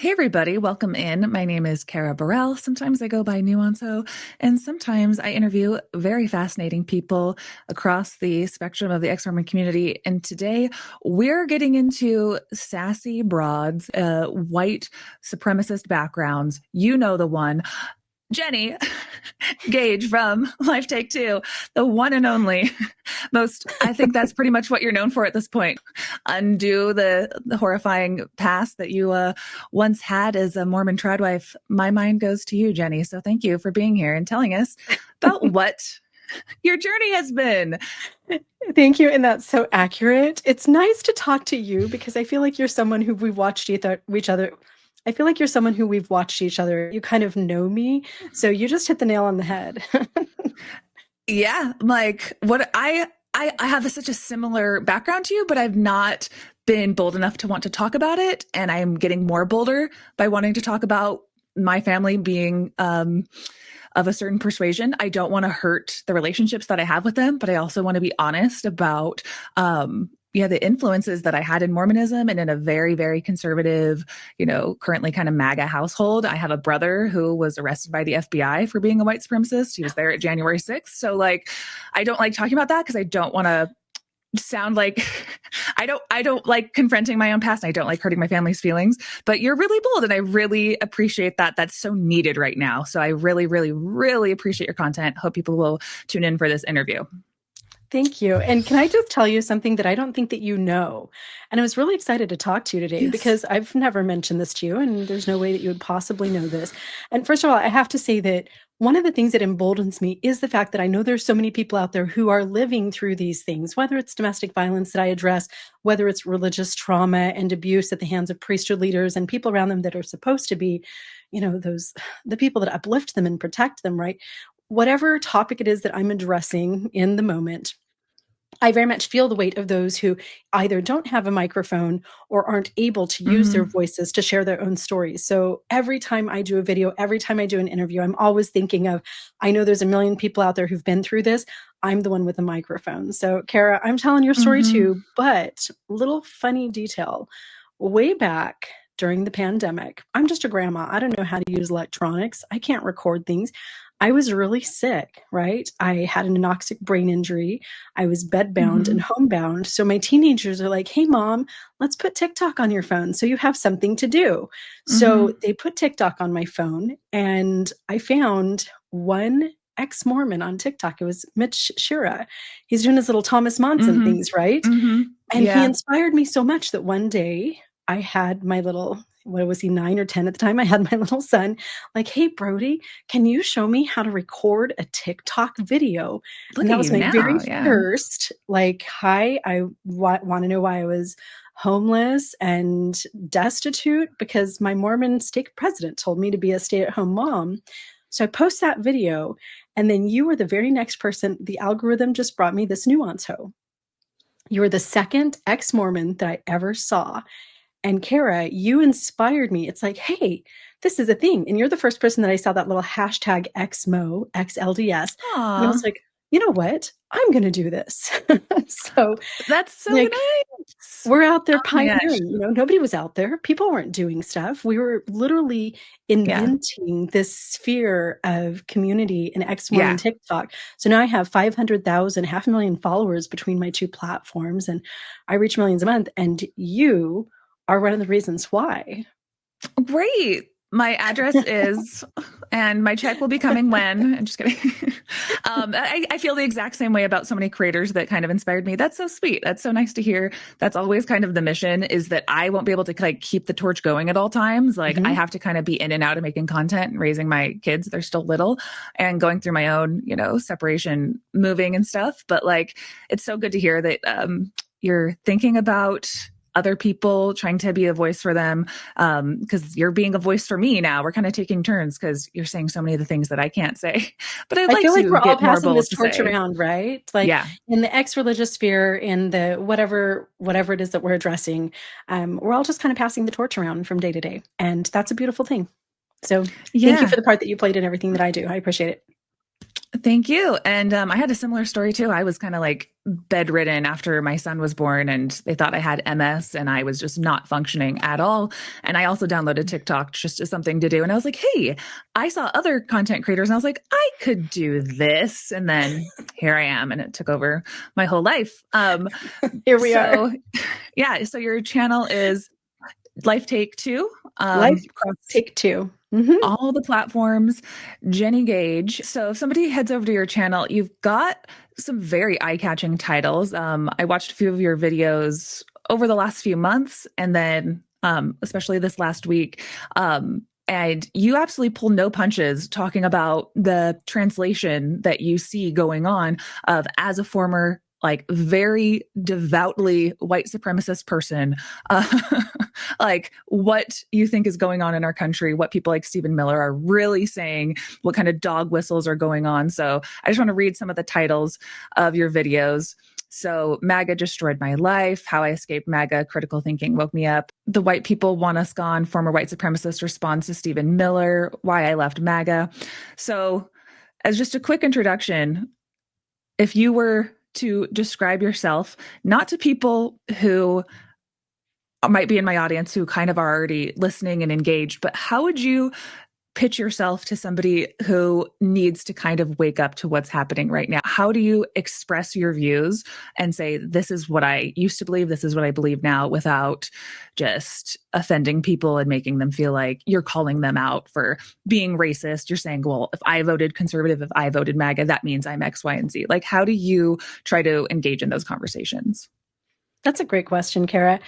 Hey everybody, welcome in. My name is Kara Burrell. Sometimes I go by Nuancehoe, and sometimes I interview very fascinating people across the spectrum of the ex-Mormon community. And today we're getting into sassy broads, white supremacist backgrounds. You know the one. Jennie Gage from Life Take Two, the one and only I think that's pretty much what you're known for at this point. Undo the horrifying past that you once had as a Mormon tradwife. My mind goes to you, Jennie. So thank you for being here and telling us about what your journey has been. Thank you. And that's so accurate. It's nice to talk to you because I feel like you're someone who we've watched each other. I feel like you're someone who we've watched each other. You kind of know me. So you just hit the nail on the head. Yeah. Like what I have such a similar background to you, but I've not been bold enough to want to talk about it. And I'm getting more bolder by wanting to talk about my family being, of a certain persuasion. I don't want to hurt the relationships that I have with them, but I also want to be honest about, the influences that I had in Mormonism and in a very, very conservative, currently kind of MAGA household. I have a brother who was arrested by the FBI for being a white supremacist. He was there at January 6th. So I don't like talking about that because I don't want to sound like I don't like confronting my own past. And I don't like hurting my family's feelings, but you're really bold and I really appreciate that. That's so needed right now. So I really, really, really appreciate your content. Hope people will tune in for this interview. Thank you. And can I just tell you something that I don't think that you know? And I was really excited to talk to you today because I've never mentioned this to you and there's no way that you would possibly know this. And first of all, I have to say that one of the things that emboldens me is the fact that I know there's so many people out there who are living through these things, whether it's domestic violence that I address, whether it's religious trauma and abuse at the hands of priesthood leaders and people around them that are supposed to be, the people that uplift them and protect them, right? Whatever topic it is that I'm addressing in the moment, I very much feel the weight of those who either don't have a microphone or aren't able to use their voices to share their own stories. So every time I do a video, every time I do an interview, I'm always thinking of, I know there's a million people out there who've been through this. I'm the one with a microphone. So Kara, I'm telling your story too, but little funny detail. Way back during the pandemic, I'm just a grandma. I don't know how to use electronics. I can't record things. I was really sick, right? I had an anoxic brain injury. I was bedbound and homebound. So my teenagers are like, hey, mom, let's put TikTok on your phone so you have something to do. So they put TikTok on my phone and I found one ex-Mormon on TikTok. It was Mitch Shira. He's doing his little Thomas Monson things, right? And he inspired me so much that one day I had my little, what was he, 9 or 10 at the time? I had my little son like, hey, Brody, can you show me how to record a TikTok video? Look and that at was you my now. very Yeah. first, like, hi, I want to know why I was homeless and destitute because my Mormon stake president told me to be a stay-at-home mom. So I post that video. And then you were the very next person. The algorithm just brought me this Nuancehoe. You were the second ex-Mormon that I ever saw. And Kara, you inspired me. It's like, hey, this is a thing. And you're the first person that I saw that little hashtag XMO, XLDS. Aww. And I was like, you know what? I'm going to do this. So that's so nice. We're out there pioneering. Nobody was out there. People weren't doing stuff. We were literally inventing this sphere of community in ex-Mormon TikTok. So now I have 500,000, 500,000 followers between my two platforms, and I reach millions a month. And you are one of the reasons why. Great. My address is, and my check will be coming when. I'm just kidding. I feel the exact same way about so many creators that kind of inspired me. That's so sweet. That's so nice to hear. That's always kind of the mission, is that I won't be able to keep the torch going at all times. I have to kind of be in and out of making content and raising my kids. They're still little and going through my own, separation, moving and stuff. But it's so good to hear that you're thinking about other people, trying to be a voice for them, because you're being a voice for me now. We're kind of taking turns because you're saying so many of the things that I can't say. But I feel like we're all passing this torch around, right? In the ex-religious sphere, in the whatever it is that we're addressing, we're all just kind of passing the torch around from day to day, and that's a beautiful thing. So thank you for the part that you played in everything that I do. I appreciate it. Thank you. And I had a similar story too. I was kind of like bedridden after my son was born, and they thought I had MS and I was just not functioning at all. And I also downloaded TikTok just as something to do. And I was like, hey, I saw other content creators and I was like, I could do this. And then here I am, and it took over my whole life. Here we are. So, yeah. So your channel is Life Take Two Life across Take Two. Mm-hmm. all the platforms, Jennie Gage. So if somebody heads over to your channel, you've got some very eye-catching titles. I watched a few of your videos over the last few months, and then especially this last week. And you absolutely pull no punches talking about the translation that you see going on of as a former like very devoutly white supremacist person, uh, like what you think is going on in our country, what people like Stephen Miller are really saying, what kind of dog whistles are going on. So I just want to read some of the titles of your videos. So MAGA destroyed my life, how I escaped MAGA, critical thinking woke me up. The white people want us gone, former white supremacist responds to Stephen Miller, why I left MAGA. So as just a quick introduction, if you were to describe yourself, not to people who might be in my audience who kind of are already listening and engaged, but how would you pitch yourself to somebody who needs to kind of wake up to what's happening right now? How do you express your views and say, this is what I used to believe, this is what I believe now, without just offending people and making them feel like you're calling them out for being racist? You're saying, well, if I voted conservative, if I voted MAGA, that means I'm X, Y, and Z. Like, how do you try to engage in those conversations? That's a great question, Kara.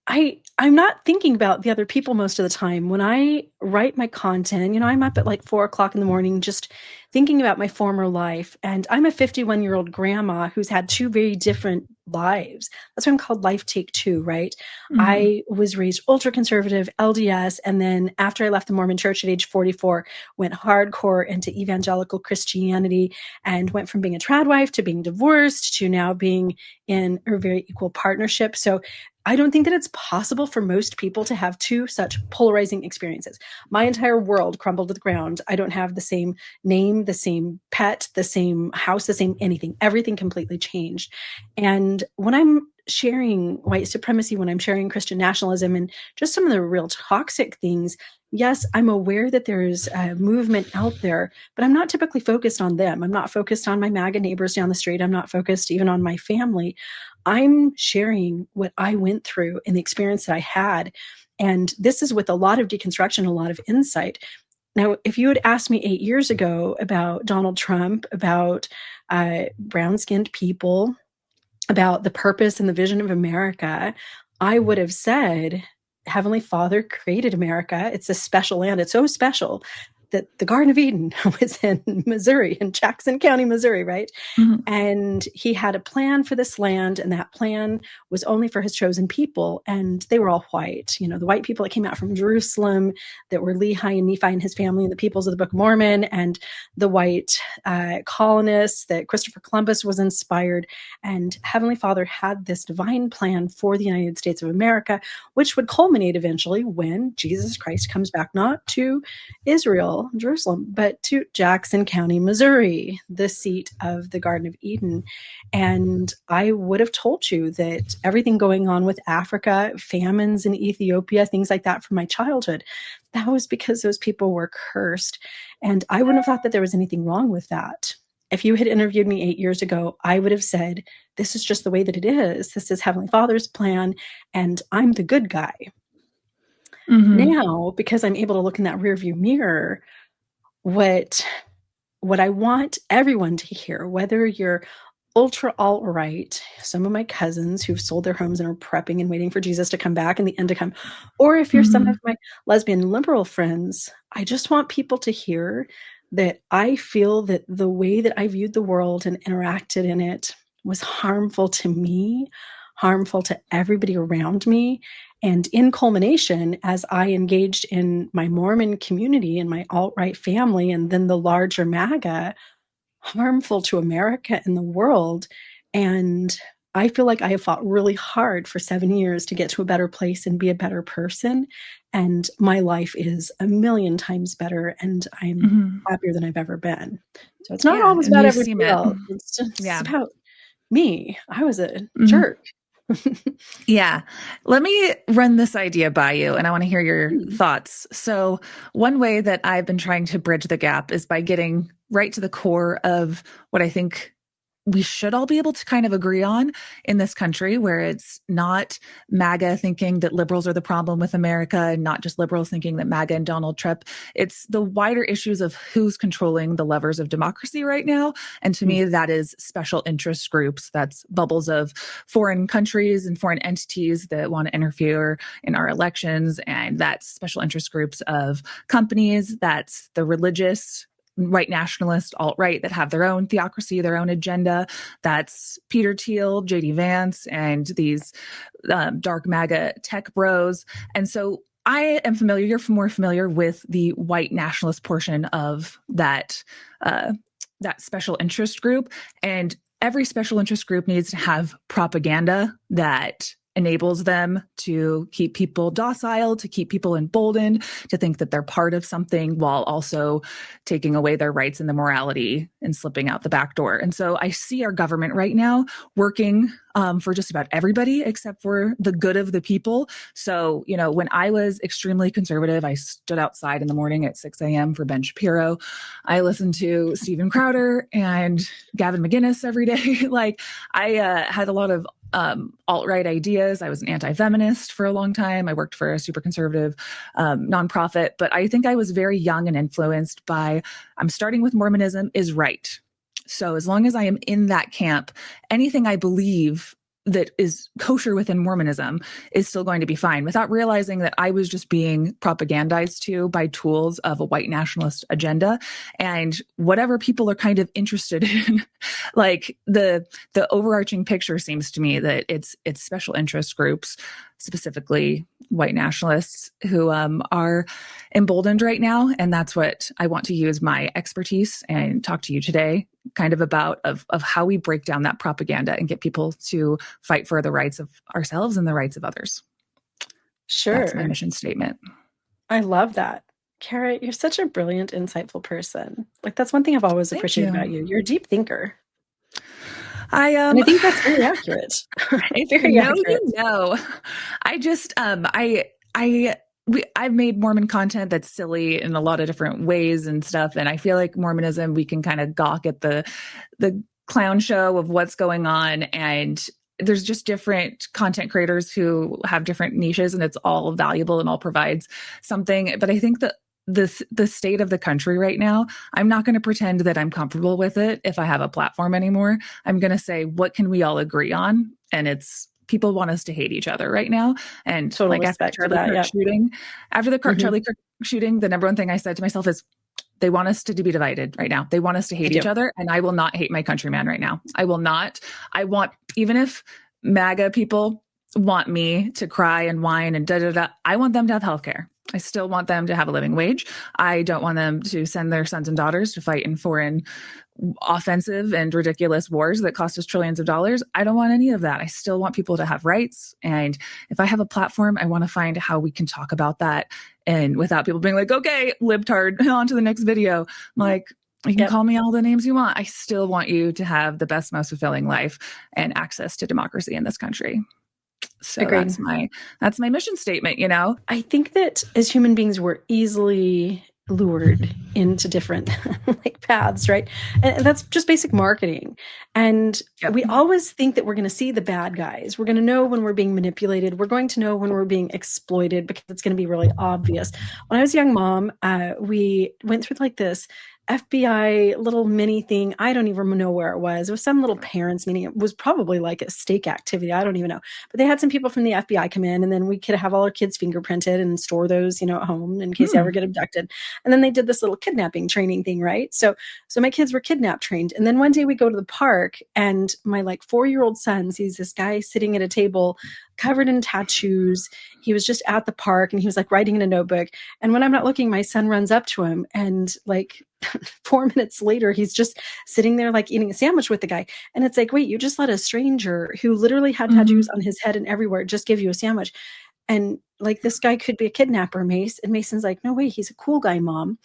I'm not thinking about the other people most of the time. When I write my content, I'm up at like 4 o'clock in the morning, just thinking about my former life. And I'm a 51-year-old grandma who's had two very different lives. That's why I'm called Life Take Two, right? Mm-hmm. I was raised ultra conservative, LDS. And then after I left the Mormon church at age 44, went hardcore into evangelical Christianity and went from being a trad wife to being divorced to now being in a very equal partnership. So I don't think that it's possible for most people to have two such polarizing experiences. My entire world crumbled to the ground. I don't have the same name, the same pet, the same house, the same anything. Everything completely changed. And when I'm sharing white supremacy, when I'm sharing Christian nationalism and just some of the real toxic things, yes, I'm aware that there's a movement out there, but I'm not typically focused on them. I'm not focused on my MAGA neighbors down the street. I'm not focused even on my family. I'm sharing what I went through and the experience that I had. And this is with a lot of deconstruction, a lot of insight. Now, if you had asked me 8 years ago about Donald Trump, about brown-skinned people, about the purpose and the vision of America, I would have said, Heavenly Father created America. It's a special land. It's so special that the Garden of Eden was in Missouri, in Jackson County, Missouri, right? Mm-hmm. And he had a plan for this land, and that plan was only for his chosen people. And they were all white. The white people that came out from Jerusalem, that were Lehi and Nephi and his family and the peoples of the Book of Mormon, and the white colonists that Christopher Columbus was inspired. And Heavenly Father had this divine plan for the United States of America, which would culminate eventually when Jesus Christ comes back, not to Israel, Jerusalem, but to Jackson County, Missouri, the seat of the Garden of Eden. And I would have told you that everything going on with Africa, famines in Ethiopia, things like that from my childhood, that was because those people were cursed. And I wouldn't have thought that there was anything wrong with that. If you had interviewed me 8 years ago, I would have said, this is just the way that it is. This is Heavenly Father's plan, and I'm the good guy. Mm-hmm. Now, because I'm able to look in that rearview mirror, what I want everyone to hear, whether you're ultra alt-right, some of my cousins who've sold their homes and are prepping and waiting for Jesus to come back and the end to come, or if you're some Mm-hmm. of my lesbian liberal friends, I just want people to hear that I feel that the way that I viewed the world and interacted in it was harmful to me, harmful to everybody around me. And in culmination, as I engaged in my Mormon community and my alt-right family, and then the larger MAGA, harmful to America and the world. And I feel like I have fought really hard for 7 years to get to a better place and be a better person. and my life is a million times better, and I'm Mhm. happier than I've ever been. So it's not Yeah, always and about you everybody seem it. else. It's just Yeah. about me. I was a Mhm. jerk. Yeah. Let me run this idea by you, and I want to hear your Hmm. thoughts. So, one way that I've been trying to bridge the gap is by getting right to the core of what I think we should all be able to kind of agree on in this country, where it's not MAGA thinking that liberals are the problem with America and not just liberals thinking that MAGA and Donald Trump. It's the wider issues of who's controlling the levers of democracy right now. And to me, that is special interest groups. That's bubbles of foreign countries and foreign entities that want to interfere in our elections. And that's special interest groups of companies. That's the religious white nationalist alt-right that have their own theocracy, their own agenda. That's Peter Thiel, JD Vance, and these dark MAGA tech bros. And so I am familiar, you're more familiar with the white nationalist portion of that special interest group. And every special interest group needs to have propaganda that enables them to keep people docile, to keep people emboldened, to think that they're part of something while also taking away their rights and the morality and slipping out the back door. And so I see our government right now working for just about everybody except for the good of the people. So, you know, when I was extremely conservative, I stood outside in the morning at 6 a.m. for Ben Shapiro. I listened to Steven Crowder and Gavin McInnes every day. Like I had a lot of alt-right ideas. I was an anti-feminist for a long time. I worked for a super conservative nonprofit, but I think I was very young and influenced by, I'm starting with Mormonism is right. So as long as I am in that camp, anything I believe that is kosher within Mormonism is still going to be fine, without realizing that I was just being propagandized to by tools of a white nationalist agenda. And whatever people are kind of interested in, like the overarching picture seems to me that it's special interest groups, specifically white nationalists, who are emboldened right now. And that's what I want to use my expertise and talk to you today kind of about of how we break down that propaganda and get people to fight for the rights of ourselves and the rights of others. That's my Sure. mission statement. I love that. Kara, you're such a brilliant, insightful person. Like, that's one thing I've always Thank appreciated you. about you. You're a deep thinker. I And I think that's very accurate. if you Very know, accurate. you know. I just I've made Mormon content that's silly in a lot of different ways and stuff, and I feel like Mormonism, we can kind of gawk at the clown show of what's going on, and there's just different content creators who have different niches, and it's all valuable and all provides something. But I think that the state of the country right now, I'm not going to pretend that I'm comfortable with it if I have a platform anymore. I'm going to say, what can we all agree on? And it's people want us to hate each other right now. And Total like respect for that. Yeah. After the Hmm. Charlie Kirk shooting, the number one thing I said to myself is, they want us to be divided right now. They want us to I hate each do. other. And I will not hate my countryman right now. I will not. I want, even if MAGA people want me to cry and whine and da da da, I want them to have healthcare. I still want them to have a living wage. I don't want them to send their sons and daughters to fight in foreign offensive and ridiculous wars that cost us trillions of dollars. I don't want any of that. I still want people to have rights. And if I have a platform, I want to find how we can talk about that and without people being like, okay, libtard, on to the next video. I'm like, you can Yep. call me all the names you want. I still want you to have the best, most fulfilling life and access to democracy in this country. So Agreed. that's my mission statement, you know? I think that as human beings, we're easily lured into different like paths, right? And that's just basic marketing. And Yep. we always think that we're going to see the bad guys. We're going to know when we're being manipulated. We're going to know when we're being exploited because it's going to be really obvious. When I was a young mom, we went through like this FBI little mini thing. I don't even know where it was. It was some little parents meeting. It was probably like a stake activity. I don't even know. But they had some people from the FBI come in, and then we could have all our kids fingerprinted and store those, you know, at home in case they ever get abducted. And then they did this little kidnapping training thing, right? So my kids were kidnap trained. And then one day we go to the park, and my like 4-year-old son sees this guy sitting at a table covered in tattoos. He was just at the park and he was like writing in a notebook. And when I'm not looking, my son runs up to him, and like 4 minutes later, he's just sitting there like eating a sandwich with the guy. And it's like, wait, you just let a stranger who literally had tattoos on his head and everywhere just give you a sandwich. And like this guy could be a kidnapper, Mace. And Mason's like, no way, he's a cool guy, Mom.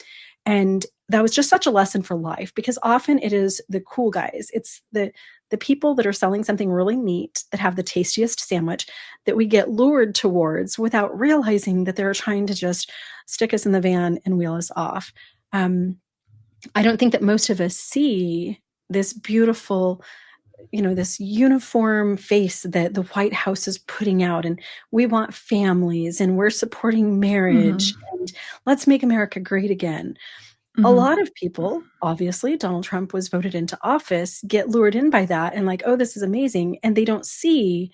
And that was just such a lesson for life, because often it is the cool guys. It's the people that are selling something really neat, that have the tastiest sandwich, that we get lured towards without realizing that they're trying to just stick us in the van and wheel us off. I don't think that most of us see this beautiful, this uniform face that the White House is putting out, and we want families, and we're supporting marriage, and let's make America great again. A lot of people, obviously, Donald Trump was voted into office, get lured in by that and like, oh, this is amazing. And they don't see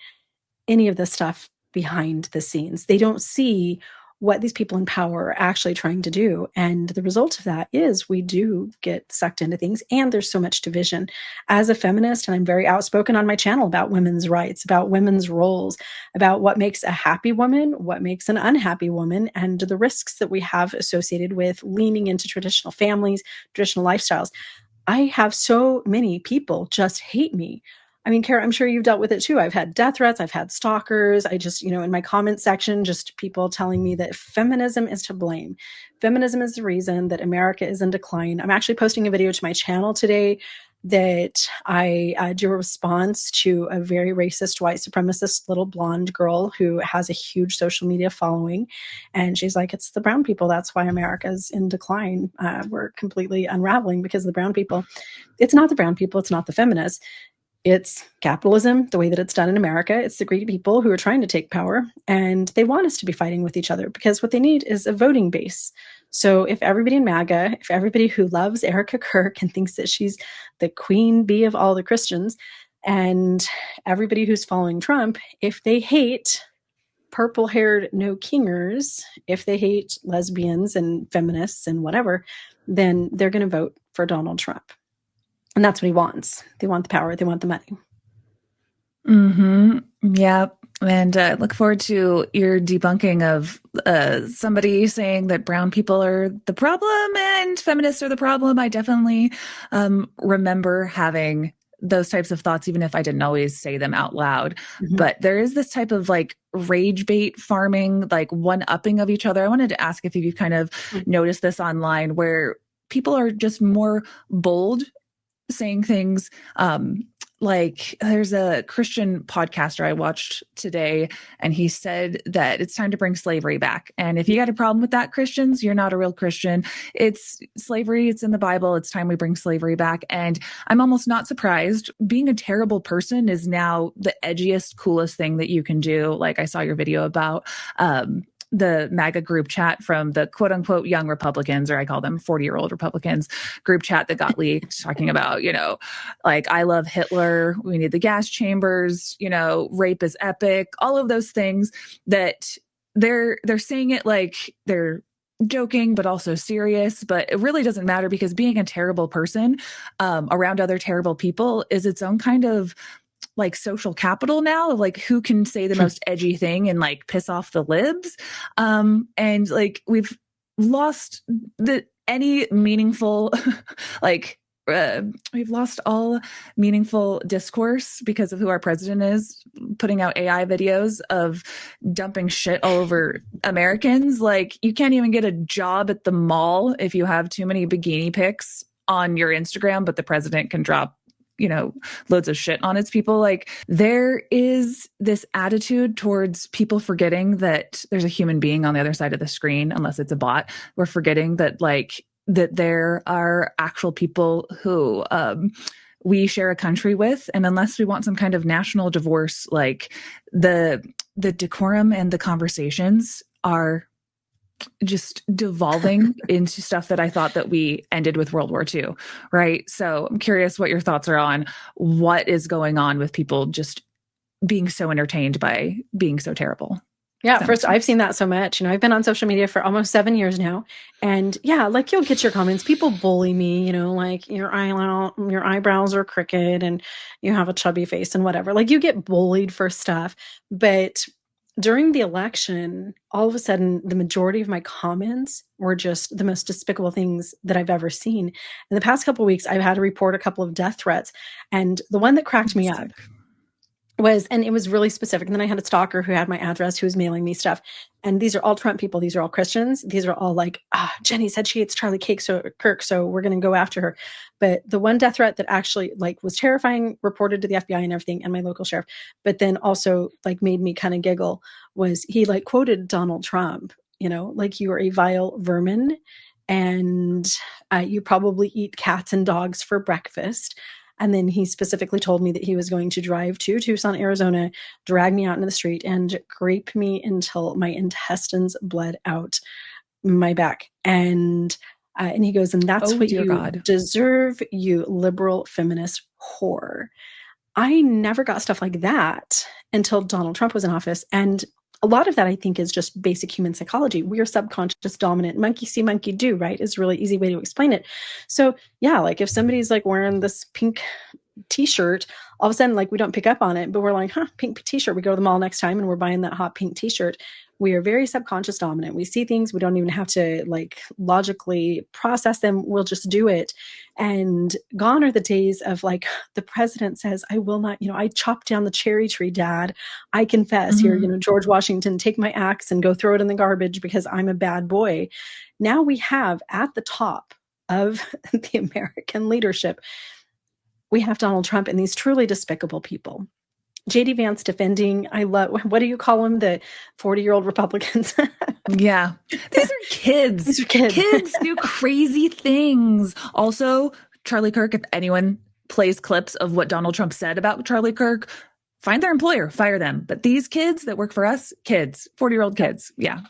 any of the stuff behind the scenes. They don't see what these people in power are actually trying to do. And the result of that is we do get sucked into things, and there's so much division. As a feminist, and I'm very outspoken on my channel about women's rights, about women's roles, about what makes a happy woman, what makes an unhappy woman, and the risks that we have associated with leaning into traditional families, traditional lifestyles. I have so many people just hate me. I mean, Kara, I'm sure you've dealt with it too. I've had death threats. I've had stalkers. I just, in my comment section, just people telling me that feminism is to blame. Feminism is the reason that America is in decline. I'm actually posting a video to my channel today that I do a response to a very racist, white supremacist little blonde girl who has a huge social media following. And she's like, it's the brown people. That's why America's in decline. We're completely unraveling because of the brown people. It's not the brown people. It's not the feminists. It's capitalism, the way that it's done in America. It's the greedy people who are trying to take power, and they want us to be fighting with each other because what they need is a voting base. So if everybody in MAGA, if everybody who loves Erica Kirk and thinks that she's the queen bee of all the Christians, and everybody who's following Trump, if they hate purple-haired no-kingers, if they hate lesbians and feminists and whatever, then they're going to vote for Donald Trump. And that's what he wants. They want the power. They want the money. Yeah. And I look forward to your debunking of somebody saying that brown people are the problem and feminists are the problem. I definitely remember having those types of thoughts, even if I didn't always say them out loud. But there is this type of like rage bait farming, like one-upping of each other. I wanted to ask if you've kind of noticed this online, where people are just more bold saying things like there's a Christian podcaster I watched today, and he said that it's time to bring slavery back. And if you got a problem with that, Christians, you're not a real Christian. It's slavery. It's in the Bible. It's time we bring slavery back. And I'm almost not surprised. Being a terrible person is now the edgiest, coolest thing that you can do. Like I saw your video about the MAGA group chat from the quote unquote young Republicans, or I call them 40-year-old Republicans group chat that got leaked talking about, like, I love Hitler. We need the gas chambers, rape is epic, all of those things that they're saying it like they're joking, but also serious. But it really doesn't matter, because being a terrible person around other terrible people is its own kind of like social capital now, of like who can say the most edgy thing and like piss off the libs. And like we've lost any meaningful we've lost all meaningful discourse because of who our president is, putting out AI videos of dumping shit all over Americans. Like you can't even get a job at the mall if you have too many bikini pics on your Instagram, but the president can drop loads of shit on its people. Like there is this attitude towards people forgetting that there's a human being on the other side of the screen, unless it's a bot. We're forgetting that that there are actual people who we share a country with. And unless we want some kind of national divorce, like the decorum and the conversations are just devolving into stuff that I thought that we ended with World War II, right? So I'm curious what your thoughts are on what is going on with people just being so entertained by being so terrible. Yeah, first, I've seen that so much. I've been on social media for almost 7 years now. And yeah, like you'll get your comments. People bully me, like your eyebrows are crooked and you have a chubby face and whatever. Like you get bullied for stuff. But during the election, all of a sudden, the majority of my comments were just the most despicable things that I've ever seen. In the past couple of weeks, I've had to report a couple of death threats. And the one that cracked me up and it was really specific. And then I had a stalker who had my address, who was mailing me stuff. And these are all Trump people. These are all Christians. These are all like, Jenny said she hates Charlie Kirk, so we're going to go after her. But the one death threat that actually like was terrifying, reported to the FBI and everything, and my local sheriff, but then also like made me kind of giggle, was he like quoted Donald Trump, like, you are a vile vermin, and you probably eat cats and dogs for breakfast. And then he specifically told me that he was going to drive to Tucson, Arizona, drag me out into the street, and grape me until my intestines bled out my back. And he goes, and that's what you deserve, you liberal feminist whore. I never got stuff like that until Donald Trump was in office. And a lot of that, I think, is just basic human psychology. We are subconscious dominant. Monkey see, monkey do, right? Is a really easy way to explain it. So yeah, like if somebody's like wearing this pink t-shirt, all of a sudden, like we don't pick up on it, but we're like, pink t-shirt. We go to the mall next time and we're buying that hot pink t-shirt. We are very subconscious dominant. We see things, we don't even have to like logically process them. We'll just do it. And gone are the days of like, the president says, I will not, I chopped down the cherry tree, Dad. I confess here, George Washington, take my axe and go throw it in the garbage because I'm a bad boy. Now we have at the top of the American leadership, we have Donald Trump and these truly despicable people. J.D. Vance defending, I love, what do you call them? The 40-year-old Republicans. Yeah. These are kids. These are kids. Kids do crazy things. Also, Charlie Kirk, if anyone plays clips of what Donald Trump said about Charlie Kirk, find their employer, fire them. But these kids that work for us, kids, 40-year-old kids. Yeah.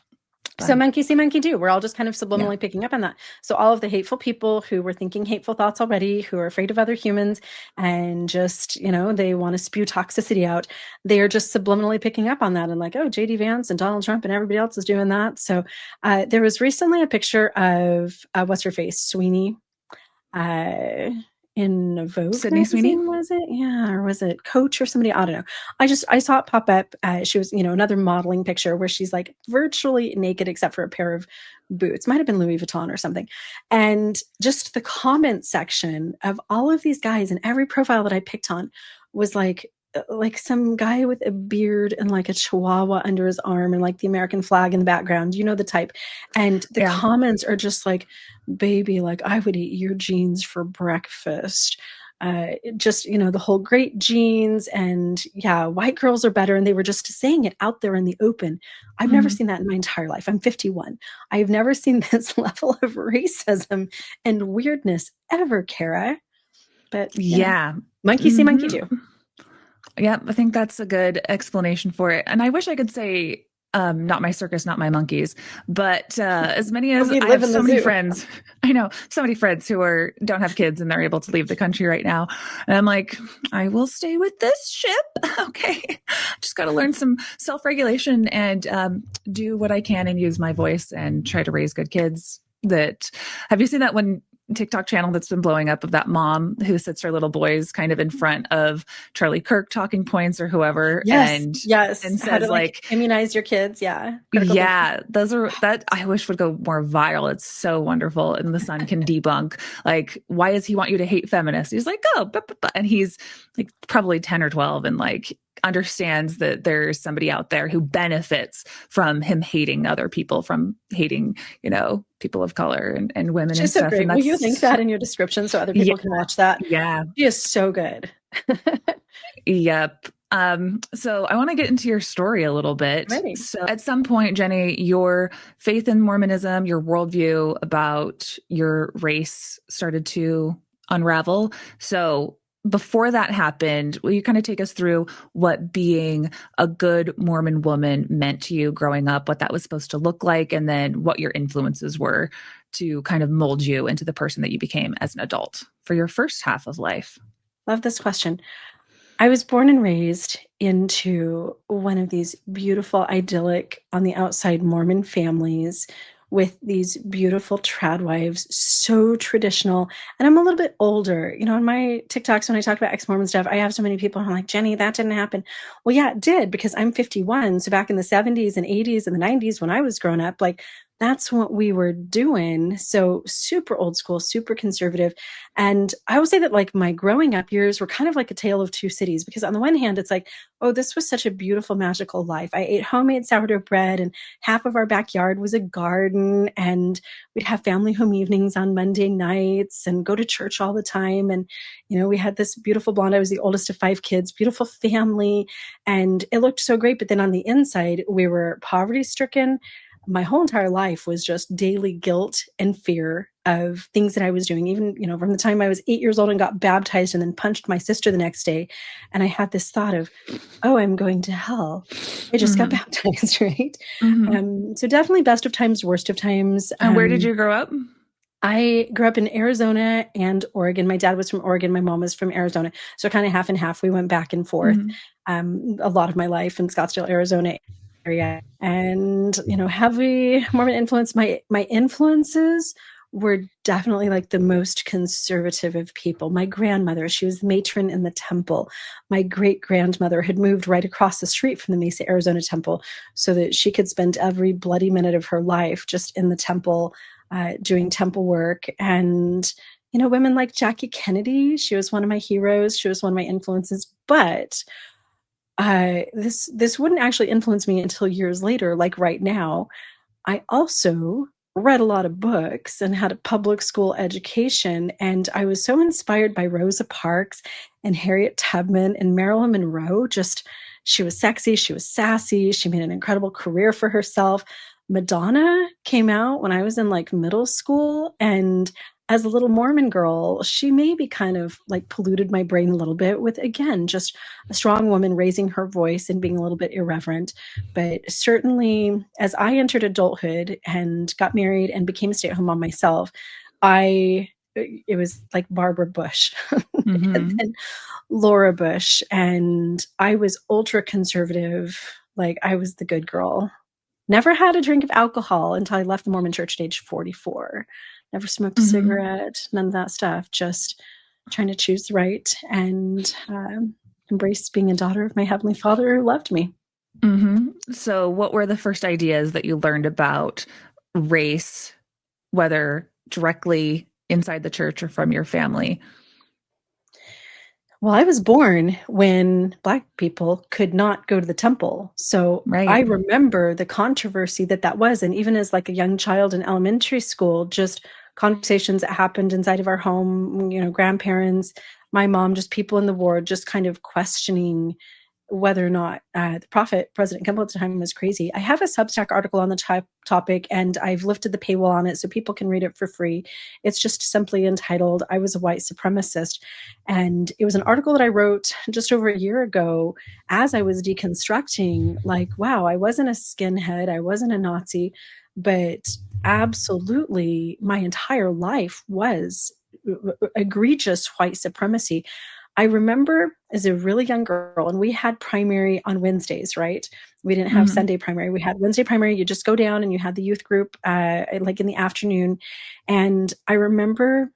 So monkey see, monkey do. We're all just kind of subliminally picking up on that. So all of the hateful people who were thinking hateful thoughts already, who are afraid of other humans and just, they want to spew toxicity out, they are just subliminally picking up on that and like, oh, J.D. Vance and Donald Trump and everybody else is doing that. So there was recently a picture of, what's her face, Sweeney, in Vogue Sydney magazine, Sweeney? was it? Yeah, or was it Coach or somebody? I don't know. I saw it pop up. She was, another modeling picture where she's like virtually naked except for a pair of boots. Might have been Louis Vuitton or something. And just the comment section of all of these guys and every profile that I picked on was like some guy with a beard and like a chihuahua under his arm and like the American flag in the background, the type. And the comments are just like, baby, like I would eat your jeans for breakfast. Just, the whole great genes and white girls are better. And they were just saying it out there in the open. I've never seen that in my entire life. I'm 51. I've never seen this level of racism and weirdness ever, Kara. But monkey see, monkey do. Yeah, I think that's a good explanation for it. And I wish I could say, not my circus, not my monkeys, but as many as I have so many friends, I know so many friends who don't have kids and they're able to leave the country right now. And I'm like, I will stay with this ship. Okay. Just got to learn some self-regulation and do what I can and use my voice and try to raise good kids. Have you seen that one TikTok channel that's been blowing up of that mom who sits her little boys kind of in front of Charlie Kirk talking points or whoever? And says to, like immunize your kids. Yeah. Those are that I wish would go more viral. It's so wonderful. And the son can debunk, like, why does he want you to hate feminists? He's like, and he's like probably 10 or 12 and like understands that there's somebody out there who benefits from him hating other people, from hating, people of color and women. She's and stuff. So great. Will you link that in your description so other people can watch that? Yeah. She is so good. Yep. So I want to get into your story a little bit. Ready. So at some point, Jenny, your faith in Mormonism, your worldview about your race started to unravel. So before that happened, will you kind of take us through what being a good Mormon woman meant to you growing up, what that was supposed to look like, and then what your influences were to kind of mold you into the person that you became as an adult for your first half of life? Love this question. I was born and raised into one of these beautiful, idyllic, on the outside Mormon families with these beautiful trad wives, so traditional. And I'm a little bit older. In my TikToks, when I talk about ex-Mormon stuff, I have so many people who are like, Jenny, that didn't happen. Well, yeah, it did, because I'm 51. So back in the 70s and 80s and the 90s, when I was growing up, like that's what we were doing. So super old school, super conservative. And I will say that like my growing up years were kind of like a tale of two cities, because on the one hand, it's like, oh, this was such a beautiful, magical life. I ate homemade sourdough bread, and half of our backyard was a garden, and we'd have family home evenings on Monday nights and go to church all the time. And, you know, we had this beautiful blonde, I was the oldest of 5 kids, beautiful family, and it looked so great. But then on the inside, we were poverty stricken. My whole entire life was just daily guilt and fear of things that I was doing, even, you know, from the time I was 8 years old and got baptized and then punched my sister the next day. And I had this thought of, oh, I'm going to hell. I just got baptized, right? So definitely best of times, worst of times. And where did you grow up? I grew up in Arizona and Oregon. My dad was from Oregon. My mom was from Arizona. So kind of half and half. We went back and forth a lot of my life in Scottsdale, Arizona area. And, you know, heavy Mormon influence. My influences were definitely like the most conservative of people. My grandmother, she was the matron in the temple. My great grandmother had moved right across the street from the Mesa, Arizona temple so that she could spend every bloody minute of her life just in the temple, doing temple work. And, you know, women like Jackie Kennedy, she was one of my heroes. She was one of my influences. But this wouldn't actually influence me until years later. Like right now, I also read a lot of books and had a public school education. And I was so inspired by Rosa Parks and Harriet Tubman and Marilyn Monroe. Just, she was sexy, she was sassy, she made an incredible career for herself. Madonna came out when I was in like middle school, and as a little Mormon girl, she maybe kind of like polluted my brain a little bit with, again, just a strong woman raising her voice and being a little bit irreverent. But certainly as I entered adulthood and got married and became a stay-at-home mom myself, it was like Barbara Bush and then Laura Bush. And I was ultra conservative. Like I was the good girl. Never had a drink of alcohol until I left the Mormon church at age 44. Never smoked a cigarette, none of that stuff. Just trying to choose right and embrace being a daughter of my Heavenly Father who loved me. So what were the first ideas that you learned about race, whether directly inside the church or from your family? Well, I was born when Black people could not go to the temple. So I remember the controversy that was. And even as like a young child in elementary school, just conversations that happened inside of our home, you know, grandparents, my mom, just people in the ward, just kind of questioning whether or not the prophet, President Kimball at the time, was crazy. I have a Substack article on the topic, and I've lifted the paywall on it so people can read it for free. It's just simply entitled, "I Was a White Supremacist." And it was an article that I wrote just over a year ago as I was deconstructing, like, wow, I wasn't a skinhead, I wasn't a Nazi, but absolutely my entire life was egregious white supremacy. I remember as a really young girl, and we had primary on Wednesdays, right? We didn't have Sunday primary. We had Wednesday primary. You just go down and you had the youth group like in the afternoon. And I remember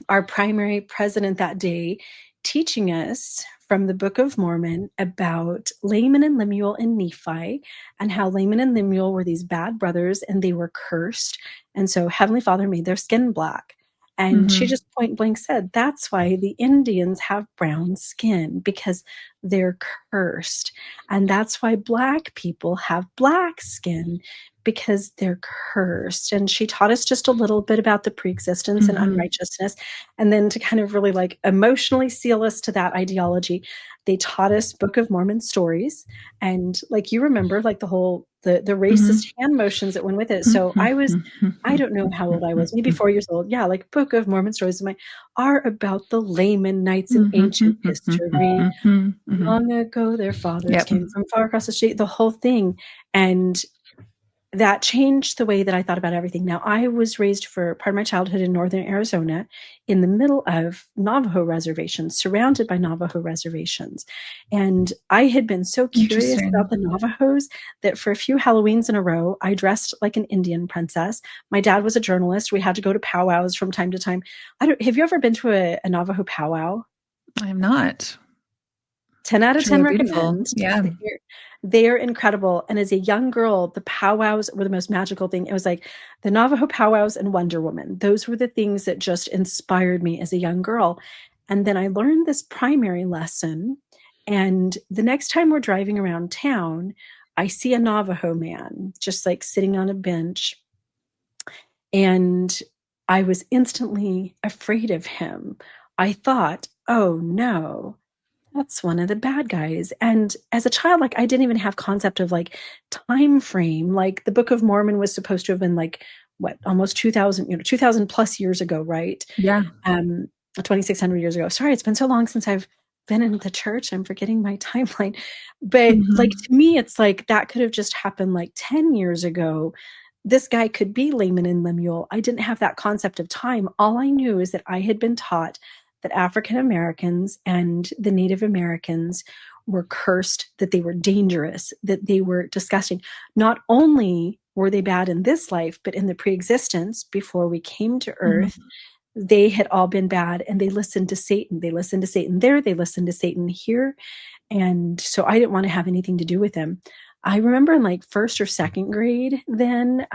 our primary president that day teaching us from the Book of Mormon about Laman and Lemuel and Nephi, and how Laman and Lemuel were these bad brothers and they were cursed. And so Heavenly Father made their skin black. And she just point blank said, that's why the Indians have brown skin, because they're cursed. And that's why Black people have black skin, because they're cursed. And she taught us just a little bit about the preexistence and unrighteousness. And then to kind of really like emotionally seal us to that ideology, they taught us Book of Mormon stories. And like, you remember like the whole, the racist hand motions that went with it. So I don't know how old I was, maybe 4 years old. Yeah, like Book of Mormon stories are about the Lamanites in ancient history. Long ago, their fathers came from far across the street, the whole thing. And that changed the way that I thought about everything. Now, I was raised for part of my childhood in northern Arizona in the middle of Navajo reservations, surrounded by Navajo reservations. And I had been so curious about the Navajos that for a few Halloweens in a row, I dressed like an Indian princess. My dad was a journalist. We had to go to powwows from time to time. Have you ever been to a Navajo powwow? I am not. 10 out of 10 Truly beautiful. recommend. Yeah. They're incredible. And as a young girl, the powwows were the most magical thing. It was like the Navajo powwows and Wonder Woman. Those were the things that just inspired me as a young girl. And then I learned this primary lesson. And the next time we're driving around town, I see a Navajo man just like sitting on a bench. And I was instantly afraid of him. I thought, oh no, that's one of the bad guys. And as a child, like I didn't even have concept of like time frame. Like the Book of Mormon was supposed to have been like what, almost 2000, 2000 plus years ago, right? Yeah. 2600 years ago. Sorry, it's been so long since I've been in the church. I'm forgetting my timeline. But like Mm-hmm. to me, it's like that could have just happened like 10 years ago. This guy could be Layman and Lemuel. I didn't have that concept of time. All I knew is that I had been taught that African Americans and the Native Americans were cursed, that they were dangerous, that they were disgusting. Not only were they bad in this life, but in the pre-existence before we came to Earth, Mm-hmm. they had all been bad, and they listened to Satan. They listened to Satan there, they listened to Satan here. And so I didn't want to have anything to do with them. I remember in like first or second grade, then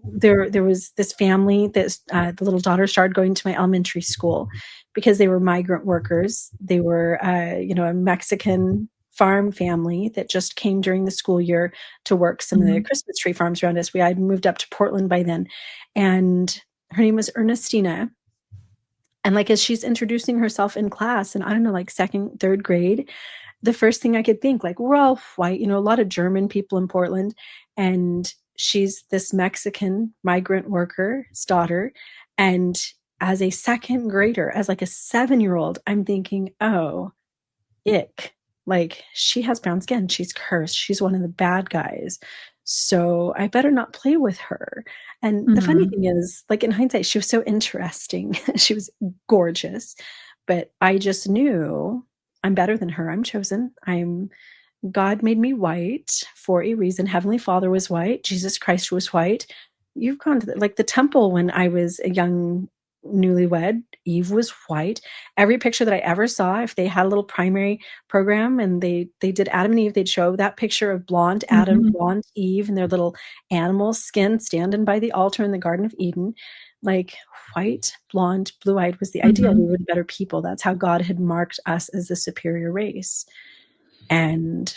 there was this family that the little daughter started going to my elementary school because they were migrant workers. They were, a Mexican farm family that just came during the school year to work some of the Mm-hmm. Christmas tree farms around us. We had moved up to Portland by then, and her name was Ernestina. And like as she's introducing herself in class, and I don't know, like second, third grade, the first thing I could think, like we're all white, a lot of German people in Portland, and she's this Mexican migrant worker's daughter. And as a second grader, as like a 7-year-old, I'm thinking, oh, ick. Like she has brown skin. She's cursed. She's one of the bad guys. So I better not play with her. And the funny Mm-hmm. thing is, like in hindsight, she was so interesting. She was gorgeous. But I just knew I'm better than her. I'm chosen. God made me white for a reason. Heavenly Father was white. Jesus Christ was white. You've gone to the temple when I was a young newlywed. Eve was white. Every picture that I ever saw, if they had a little primary program and they did Adam and Eve, they'd show that picture of blonde Adam, Mm-hmm. blonde Eve, and their little animal skin standing by the altar in the Garden of Eden. Like white, blonde, blue-eyed was the ideal. Mm-hmm. We were the better people. That's how God had marked us as the superior race. And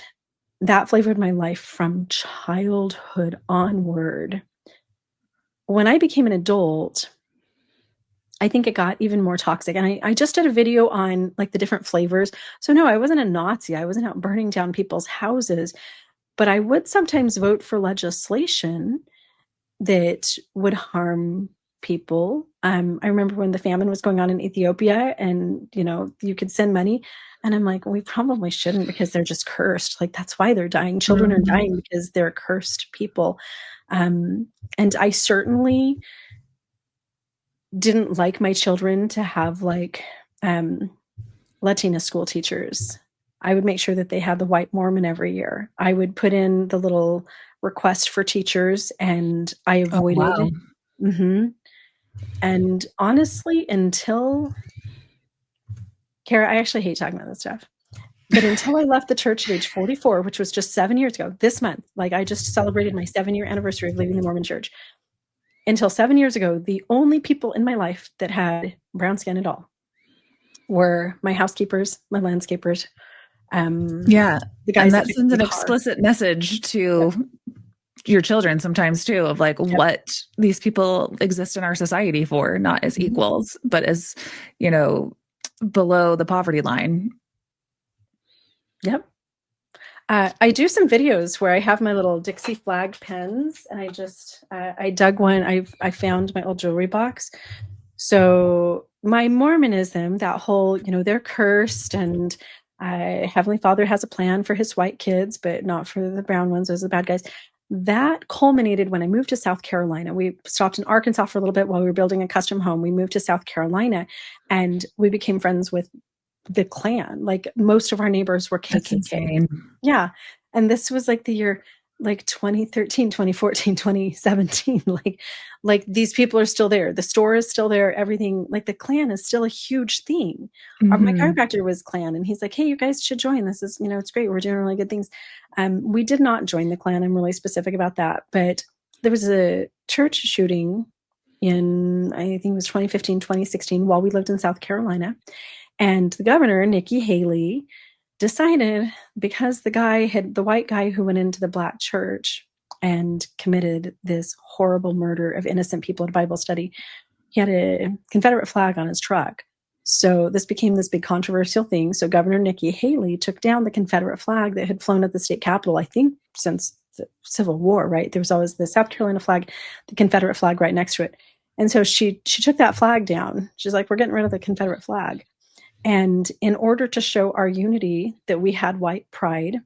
that flavored my life from childhood onward. When I became an adult, I think it got even more toxic. And I just did a video on like the different flavors. So no, I wasn't a Nazi. I wasn't out burning down people's houses, but I would sometimes vote for legislation that would harm people. I remember when the famine was going on in Ethiopia, and you could send money, and I'm like, we probably shouldn't because they're just cursed. Like that's why they're dying. Children are Mm-hmm. dying because they're cursed people. And I certainly didn't like my children to have like Latina school teachers. I would make sure that they had the white Mormon every year. I would put in the little request for teachers, and I Oh, wow. avoided. Mm-hmm. And honestly, until Kara, I actually hate talking about this stuff, but until I left the church at age 44, which was just 7 years ago, this month, like I just celebrated my 7-year anniversary of leaving the Mormon church. Until 7 years ago, the only people in my life that had brown skin at all were my housekeepers, my landscapers, Yeah. the And guys that that fixed sends my an car. explicit message Yep. to your children sometimes too, of like Yep. what these people exist in our society for, not as Mm-hmm. equals, but as, below the poverty line. Yep. I do some videos where I have my little Dixie flag pens, and I dug one. I found my old jewelry box. So my Mormonism, that whole, they're cursed, and Heavenly Father has a plan for his white kids, but not for the brown ones. Those are the bad guys. That culminated when I moved to South Carolina. We stopped in Arkansas for a little bit while we were building a custom home. We moved to South Carolina, and we became friends with the Klan. Like most of our neighbors were That's KKK. insane. Yeah. And this was like the year like 2013, 2014, 2017. Like these people are still there. The store is still there. Everything, like the Klan is still a huge thing. My Mm-hmm. chiropractor was Klan, and he's like, hey, you guys should join. This is, it's great. We're doing really good things. We did not join the Klan. I'm really specific about that. But there was a church shooting in, I think it was 2015, 2016, while we lived in South Carolina. And the governor, Nikki Haley, decided, because the white guy who went into the black church and committed this horrible murder of innocent people at a Bible study, he had a Confederate flag on his truck. So this became this big controversial thing. So Governor Nikki Haley took down the Confederate flag that had flown at the state capitol, I think, since the Civil War, right? There was always the South Carolina flag, the Confederate flag right next to it. And so she took that flag down. She's like, we're getting rid of the Confederate flag. And in order to show our unity, that we had white pride,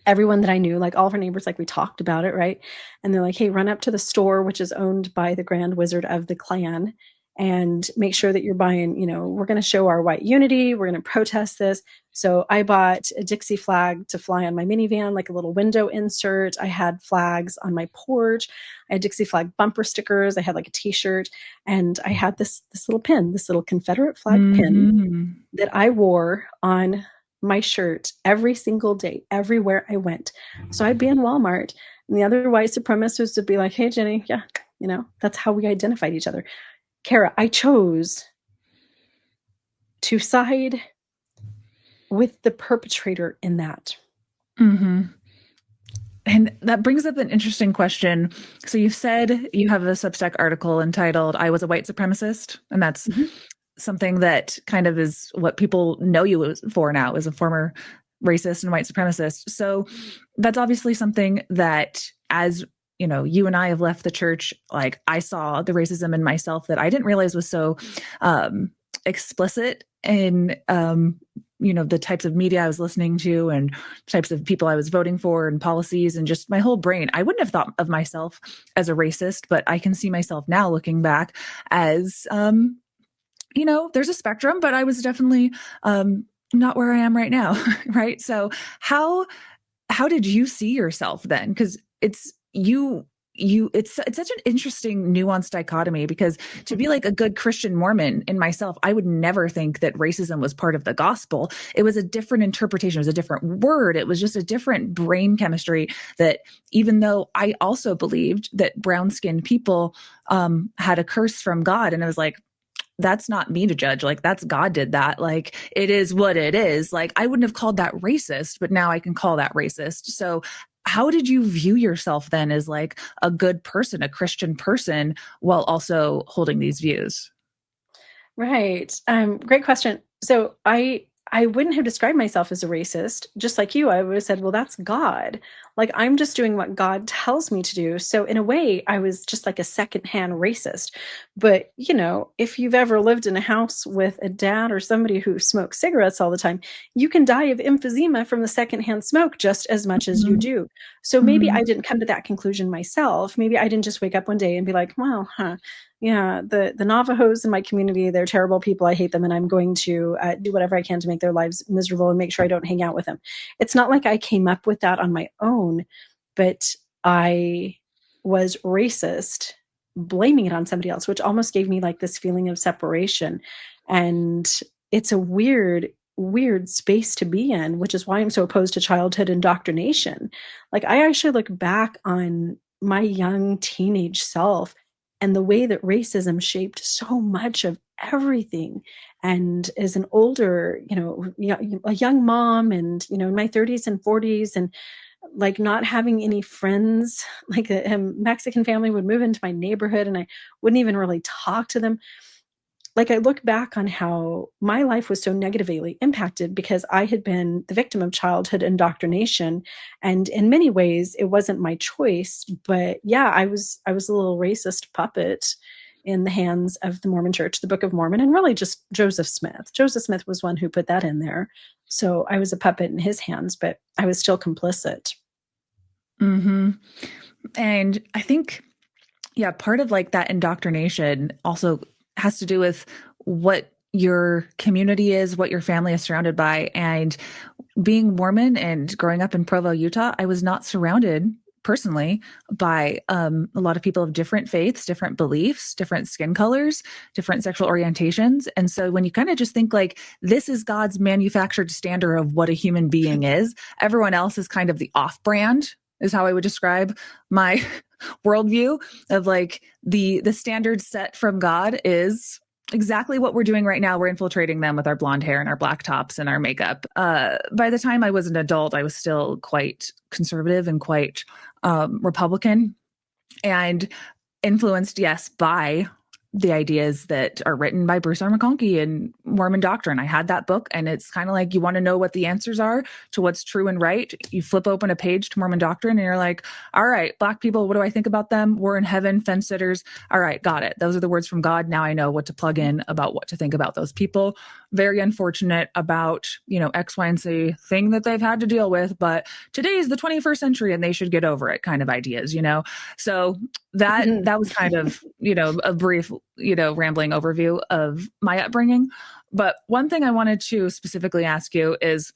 everyone that I knew, like all of our neighbors, like we talked about it, right? And they're like, hey, run up to the store, which is owned by the Grand Wizard of the Klan, and make sure that you're buying, we're going to show our white unity. We're going to protest this. So I bought a Dixie flag to fly on my minivan, like a little window insert. I had flags on my porch. I had Dixie flag bumper stickers. I had like a t-shirt, and I had this little pin, this little Confederate flag pin Mm-hmm. that I wore on my shirt every single day, everywhere I went. So I'd be in Walmart, and the other white supremacists would be like, hey, Jenny, yeah, that's how we identified each other. Kara, I chose to side with the perpetrator in that. Mm-hmm. And that brings up an interesting question. So you've said you have a Substack article entitled "I Was a White Supremacist," and that's Mm-hmm. something that kind of is what people know you for now, as a former racist and white supremacist. So that's obviously something that, as you and I have left the church, like I saw the racism in myself that I didn't realize was so explicit in the types of media I was listening to and types of people I was voting for and policies and just my whole brain. I wouldn't have thought of myself as a racist, but I can see myself now looking back as there's a spectrum, but I was definitely not where I am right now. Right. So how did you see yourself then? Because it's such an interesting nuanced dichotomy, because to be like a good Christian Mormon in myself, I would never think that racism was part of the gospel. It was a different interpretation. It was a different word. It was just a different brain chemistry, that even though I also believed that brown skinned people had a curse from God, and I was like, that's not me to judge. Like, that's God did that. Like, it is what it is. Like, I wouldn't have called that racist, but now I can call that racist. So how did you view yourself then as like a good person, a Christian person, while also holding these views? Right. Great question. So I wouldn't have described myself as a racist, just like you. I would have said, well, that's God. Like, I'm just doing what God tells me to do. So in a way, I was just like a secondhand racist. But, if you've ever lived in a house with a dad or somebody who smokes cigarettes all the time, you can die of emphysema from the secondhand smoke just as much as you Mm-hmm. do. So maybe Mm-hmm. I didn't come to that conclusion myself. Maybe I didn't just wake up one day and be like, well, yeah, the Navajos in my community, they're terrible people. I hate them, and I'm going to do whatever I can to make their lives miserable and make sure I don't hang out with them. It's not like I came up with that on my own, but I was racist, blaming it on somebody else, which almost gave me like this feeling of separation. And it's a weird space to be in, which is why I'm so opposed to childhood indoctrination. Like, I actually look back on my young teenage self and the way that racism shaped so much of everything. And as an older, a young mom, and, in my 30s and 40s, and like not having any friends, like a Mexican family would move into my neighborhood and I wouldn't even really talk to them. Like, I look back on how my life was so negatively impacted because I had been the victim of childhood indoctrination. And in many ways, it wasn't my choice. But yeah, I was a little racist puppet in the hands of the Mormon Church, the Book of Mormon, and really just Joseph Smith. Joseph Smith was one who put that in there. So I was a puppet in his hands, but I was still complicit. Mm-hmm. And I think, yeah, part of like that indoctrination also has to do with what your community is, what your family is surrounded by. And being Mormon and growing up in Provo, Utah, I was not surrounded personally by a lot of people of different faiths, different beliefs, different skin colors, different sexual orientations. And so when you kind of just think like this is God's manufactured standard of what a human being is, everyone else is kind of the off brand, is how I would describe my worldview of like the standard set from God is exactly what we're doing right now. We're infiltrating them with our blonde hair and our black tops and our makeup. By the time I was an adult, I was still quite conservative and quite Republican and influenced, yes, by the ideas that are written by Bruce R. McConkie and Mormon Doctrine. I had that book, and it's kind of like you want to know what the answers are to what's true and right. You flip open a page to Mormon Doctrine and you're like, all right, Black people, what do I think about them? We're in heaven, fence sitters. All right, got it. Those are the words from God. Now I know what to plug in about what to think about those people. Very unfortunate about, X, Y, and Z thing that they've had to deal with, but today's the 21st century and they should get over it kind of ideas, So that was kind of, a brief, rambling overview of my upbringing. But one thing I wanted to specifically ask you is,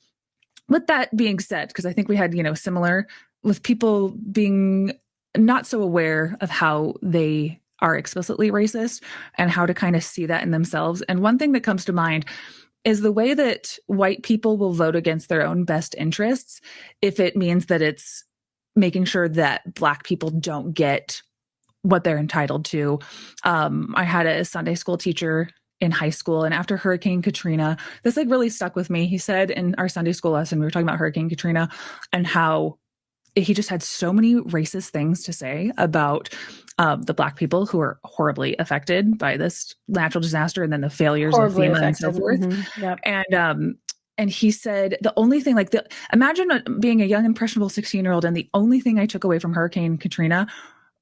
with that being said, because I think we had, similar with people being not so aware of how they are explicitly racist and how to kind of see that in themselves. And one thing that comes to mind is the way that white people will vote against their own best interests if it means that it's making sure that Black people don't get what they're entitled to. I had a Sunday school teacher in high school, and after Hurricane Katrina, this like really stuck with me. He said in our Sunday school lesson, we were talking about Hurricane Katrina and how he just had so many racist things to say about the Black people who are horribly affected by this natural disaster and then the failures of Horribly FEMA affected. and so forth. Mm-hmm. Yep. And he said the only thing, like, imagine being a young impressionable 16-year-old, and the only thing I took away from Hurricane Katrina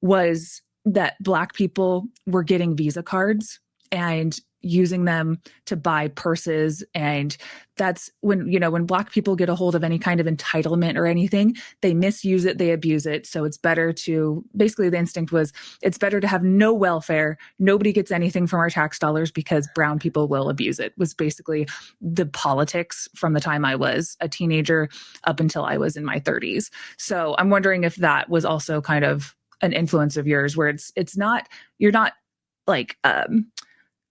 was that Black people were getting Visa cards and using them to buy purses. And that's when Black people get a hold of any kind of entitlement or anything, they misuse it, they abuse it. So it's better to, basically the instinct was, it's better to have no welfare. Nobody gets anything from our tax dollars because brown people will abuse it, was basically the politics from the time I was a teenager up until I was in my 30s. So I'm wondering if that was also kind of an influence of yours, where it's not, you're not like,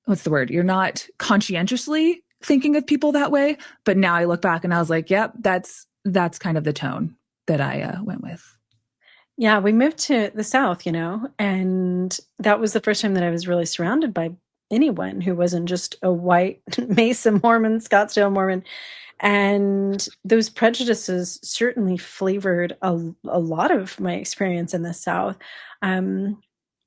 what's the word? You're not conscientiously thinking of people that way. But now I look back and I was like, yep, that's kind of the tone that I went with. Yeah, we moved to the South, and that was the first time that I was really surrounded by anyone who wasn't just a white Mesa Mormon, Scottsdale Mormon. And those prejudices certainly flavored a lot of my experience in the South.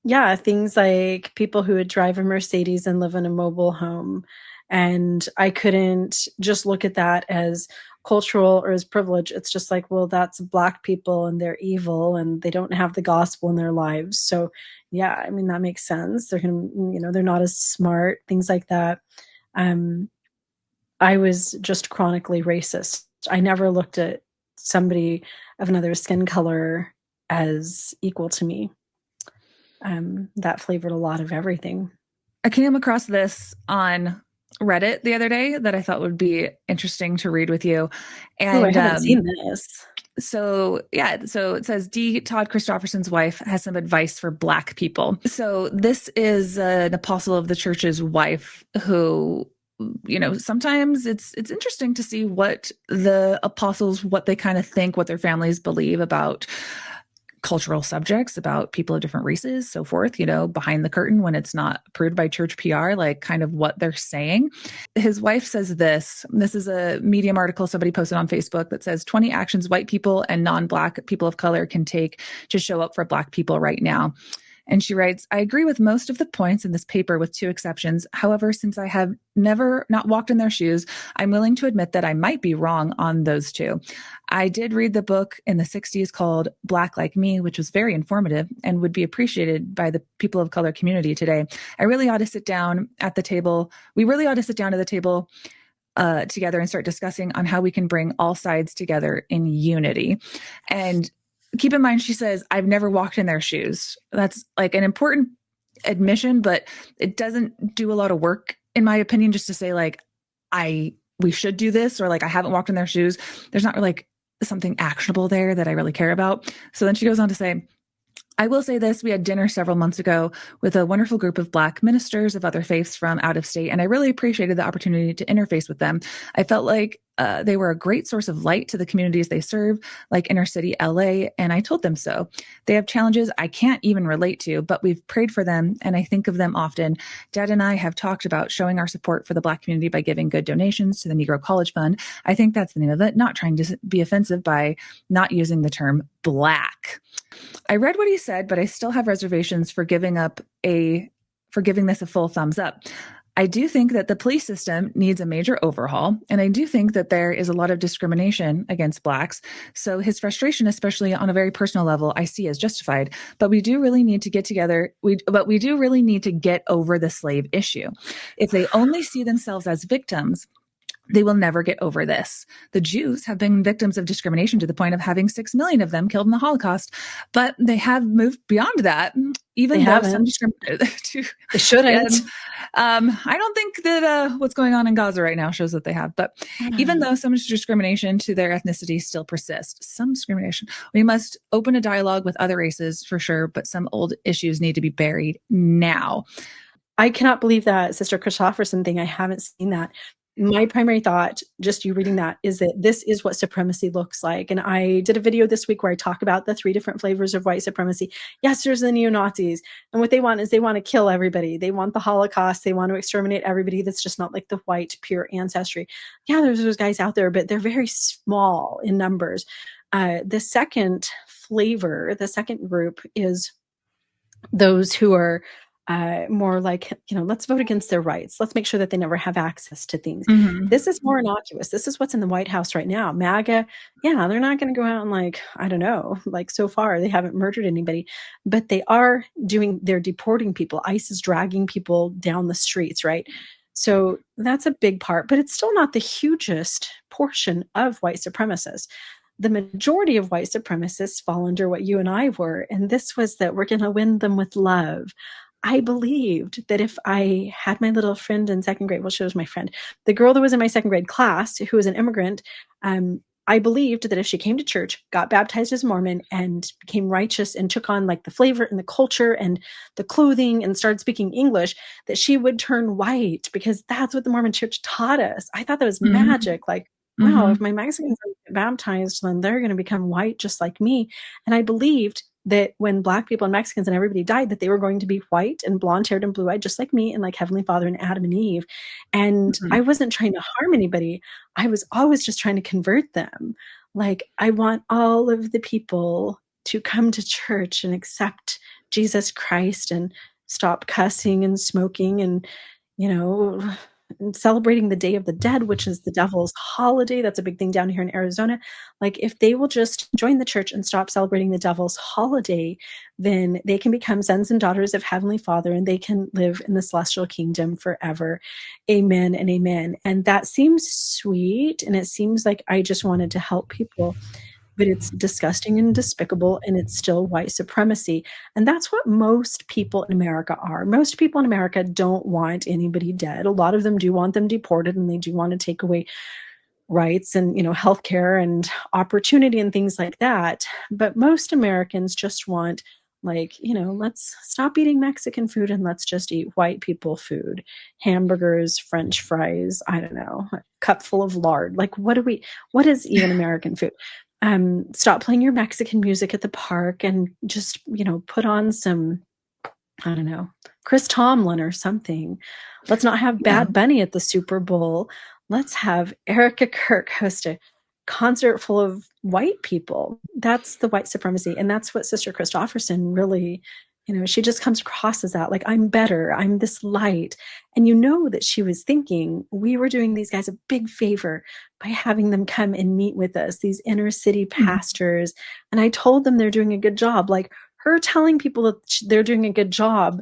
Yeah, things like people who would drive a Mercedes and live in a mobile home. And I couldn't just look at that as cultural or as privilege. It's just like, well, that's Black people and they're evil and they don't have the gospel in their lives. So yeah, I mean, that makes sense. They're going to, they're not as smart, things like that. I was just chronically racist. I never looked at somebody of another skin color as equal to me. That flavored a lot of everything. I came across this on Reddit the other day that I thought would be interesting to read with you. And I haven't seen this. So it says D. Todd Christofferson's wife has some advice for Black people. So this is an apostle of the church's wife who, sometimes it's interesting to see what the apostles, what they kind of think, what their families believe about cultural subjects, about people of different races, so forth, behind the curtain when it's not approved by church PR, like kind of what they're saying. His wife says this is a Medium article somebody posted on Facebook that says 20 actions white people and non-Black people of color can take to show up for Black people right now. And she writes, I agree with most of the points in this paper with two exceptions. However, since I have never not walked in their shoes, I'm willing to admit that I might be wrong on those two. I did read the book in the 60s called Black Like Me, which was very informative and would be appreciated by the people of color community today. I really ought to sit down at the table. We really ought to sit down at the table together and start discussing on how we can bring all sides together in unity. And keep in mind, she says, I've never walked in their shoes. That's like an important admission, but it doesn't do a lot of work, in my opinion, just to say like, we should do this, or like, I haven't walked in their shoes. There's not really like something actionable there that I really care about. So then she goes on to say, I will say this, we had dinner several months ago with a wonderful group of Black ministers of other faiths from out of state, and I really appreciated the opportunity to interface with them. I felt like they were a great source of light to the communities they serve, like inner city LA, and I told them so. They have challenges I can't even relate to, but we've prayed for them, and I think of them often. Dad and I have talked about showing our support for the Black community by giving good donations to the Negro College Fund. I think that's the name of it, not trying to be offensive by not using the term Black. I read what he said, but I still have reservations for giving this a full thumbs up. I do think that the police system needs a major overhaul, and I do think that there is a lot of discrimination against Blacks. So his frustration, especially on a very personal level, I see as justified. But we do really need to get together. But we do really need to get over the slave issue. If they only see themselves as victims, they will never get over this. The Jews have been victims of discrimination to the point of having 6 million of them killed in the Holocaust, but they have moved beyond that, even They though haven't. some discrimination. They shouldn't. I don't think that what's going on in Gaza right now shows that they have, but even though some discrimination to their ethnicity still persists, some discrimination, we must open a dialogue with other races for sure, but some old issues need to be buried now. I cannot believe that Sister Christofferson thing. I haven't seen that. My primary thought, just you reading that, is that this is what supremacy looks like. And I did a video this week where I talk about the 3 different flavors of white supremacy. Yes, there's the neo-Nazis. And what they want is they want to kill everybody. They want the Holocaust. They want to exterminate everybody that's just not like the white, pure ancestry. Yeah, there's those guys out there, but they're very small in numbers. The second flavor, the second group is those who are more like, let's vote against their rights. Let's make sure that they never have access to things. Mm-hmm. This is more innocuous. This is what's in the White House right now. MAGA, yeah, they're not going to go out and like, I don't know, like so far they haven't murdered anybody, but they're deporting people. ICE is dragging people down the streets, right? So that's a big part, but it's still not the hugest portion of white supremacists. The majority of white supremacists fall under what you and I were, and this was that we're going to win them with love. I believed that if I had my little friend in second grade, well, she was my friend, the girl that was in my second grade class, who was an immigrant, I believed that if she came to church, got baptized as Mormon, and became righteous and took on like the flavor and the culture and the clothing and started speaking English, that she would turn white, because that's what the Mormon church taught us. I thought that was magic. Like, wow, if my Mexicans get baptized, then they're going to become white just like me. And I believed that when Black people and Mexicans and everybody died, that they were going to be white and blonde-haired and blue-eyed, just like me and like Heavenly Father and Adam and Eve. And I wasn't trying to harm anybody. I was always just trying to convert them. Like, I want all of the people to come to church and accept Jesus Christ and stop cussing and smoking and, and celebrating the Day of the Dead, which is the devil's holiday. That's a big thing down here in Arizona. Like, if they will just join the church and stop celebrating the devil's holiday, then they can become sons and daughters of Heavenly Father, and they can live in the celestial kingdom forever. Amen and amen. And that seems sweet, and it seems like I just wanted to help people. But it's disgusting and despicable, and it's still white supremacy. And that's what most people in America are. Most people in America don't want anybody dead. A lot of them do want them deported, and they do want to take away rights and, healthcare and opportunity and things like that. But most Americans just want, like, let's stop eating Mexican food and let's just eat white people food. Hamburgers, French fries, I don't know, a cup full of lard. Like, what is even American food? Stop playing your Mexican music at the park and just, put on some, I don't know, Chris Tomlin or something. Let's not have Bad Bunny at the Super Bowl. Let's have Erica Kirk host a concert full of white people. That's the white supremacy. And that's what Sister Christofferson really, she just comes across as that, like, I'm better, I'm this light. And that she was thinking, we were doing these guys a big favor by having them come and meet with us, these inner city pastors. And I told them they're doing a good job. Like, her telling people that they're doing a good job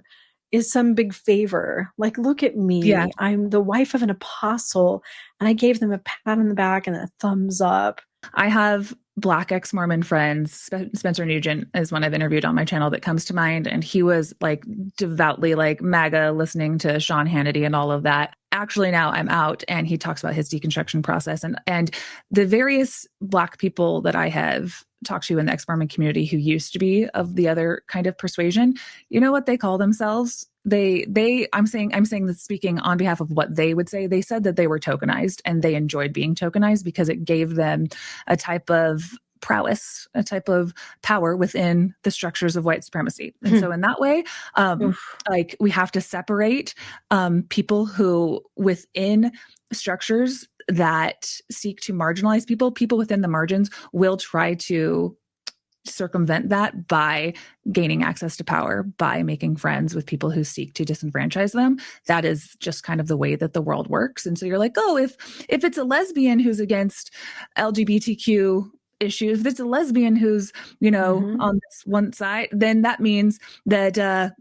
is some big favor. Like, look at me. Yeah. I'm the wife of an apostle. And I gave them a pat on the back and a thumbs up. I have Black ex-Mormon friends. Spencer Nugent is one I've interviewed on my channel that comes to mind. And he was like devoutly like MAGA, listening to Sean Hannity and all of that. Actually, now I'm out, and he talks about his deconstruction process, and the various Black people that I have talked to in the ex-Mormon community who used to be of the other kind of persuasion. You know what they call themselves? I'm saying that, speaking on behalf of what they would say, they said that they were tokenized, and they enjoyed being tokenized because it gave them a type of prowess, a type of power within the structures of white supremacy. And so in that way, like, we have to separate people who within structures that seek to marginalize people within the margins will try to circumvent that by gaining access to power, by making friends with people who seek to disenfranchise them. That is just kind of the way that the world works. And so you're like, oh, if it's a lesbian who's against LGBTQ issues, if it's a lesbian who's, on this one side, then that means that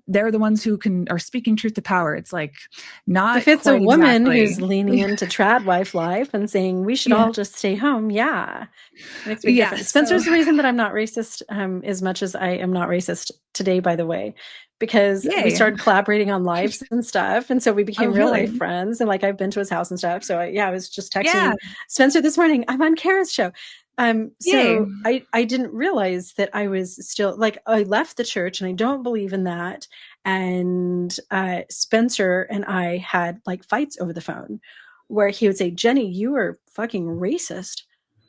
they're the ones who are speaking truth to power. It's like, not if it's a woman exactly. who's leaning into trad wife life and saying we should all just stay home, it makes a big difference. Spencer's the reason that I'm not racist, as much as I am not racist today, by the way, because we started collaborating on lives and stuff, and so we became real life friends. And like, I've been to his house and stuff. So I was just texting Spencer this morning, I'm on Kara's show. So I didn't realize that I was still, like, I left the church and I don't believe in that. And Spencer and I had like fights over the phone where he would say, Jennie, you are fucking racist.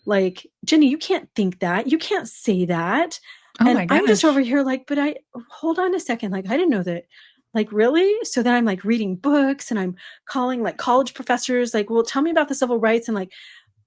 Like, Jennie, you can't think that. You can't say that. And I'm just over here like, but hold on a second. Like, I didn't know that. Like, really? So then I'm like reading books and I'm calling like college professors, like, well, tell me about the civil rights. And like,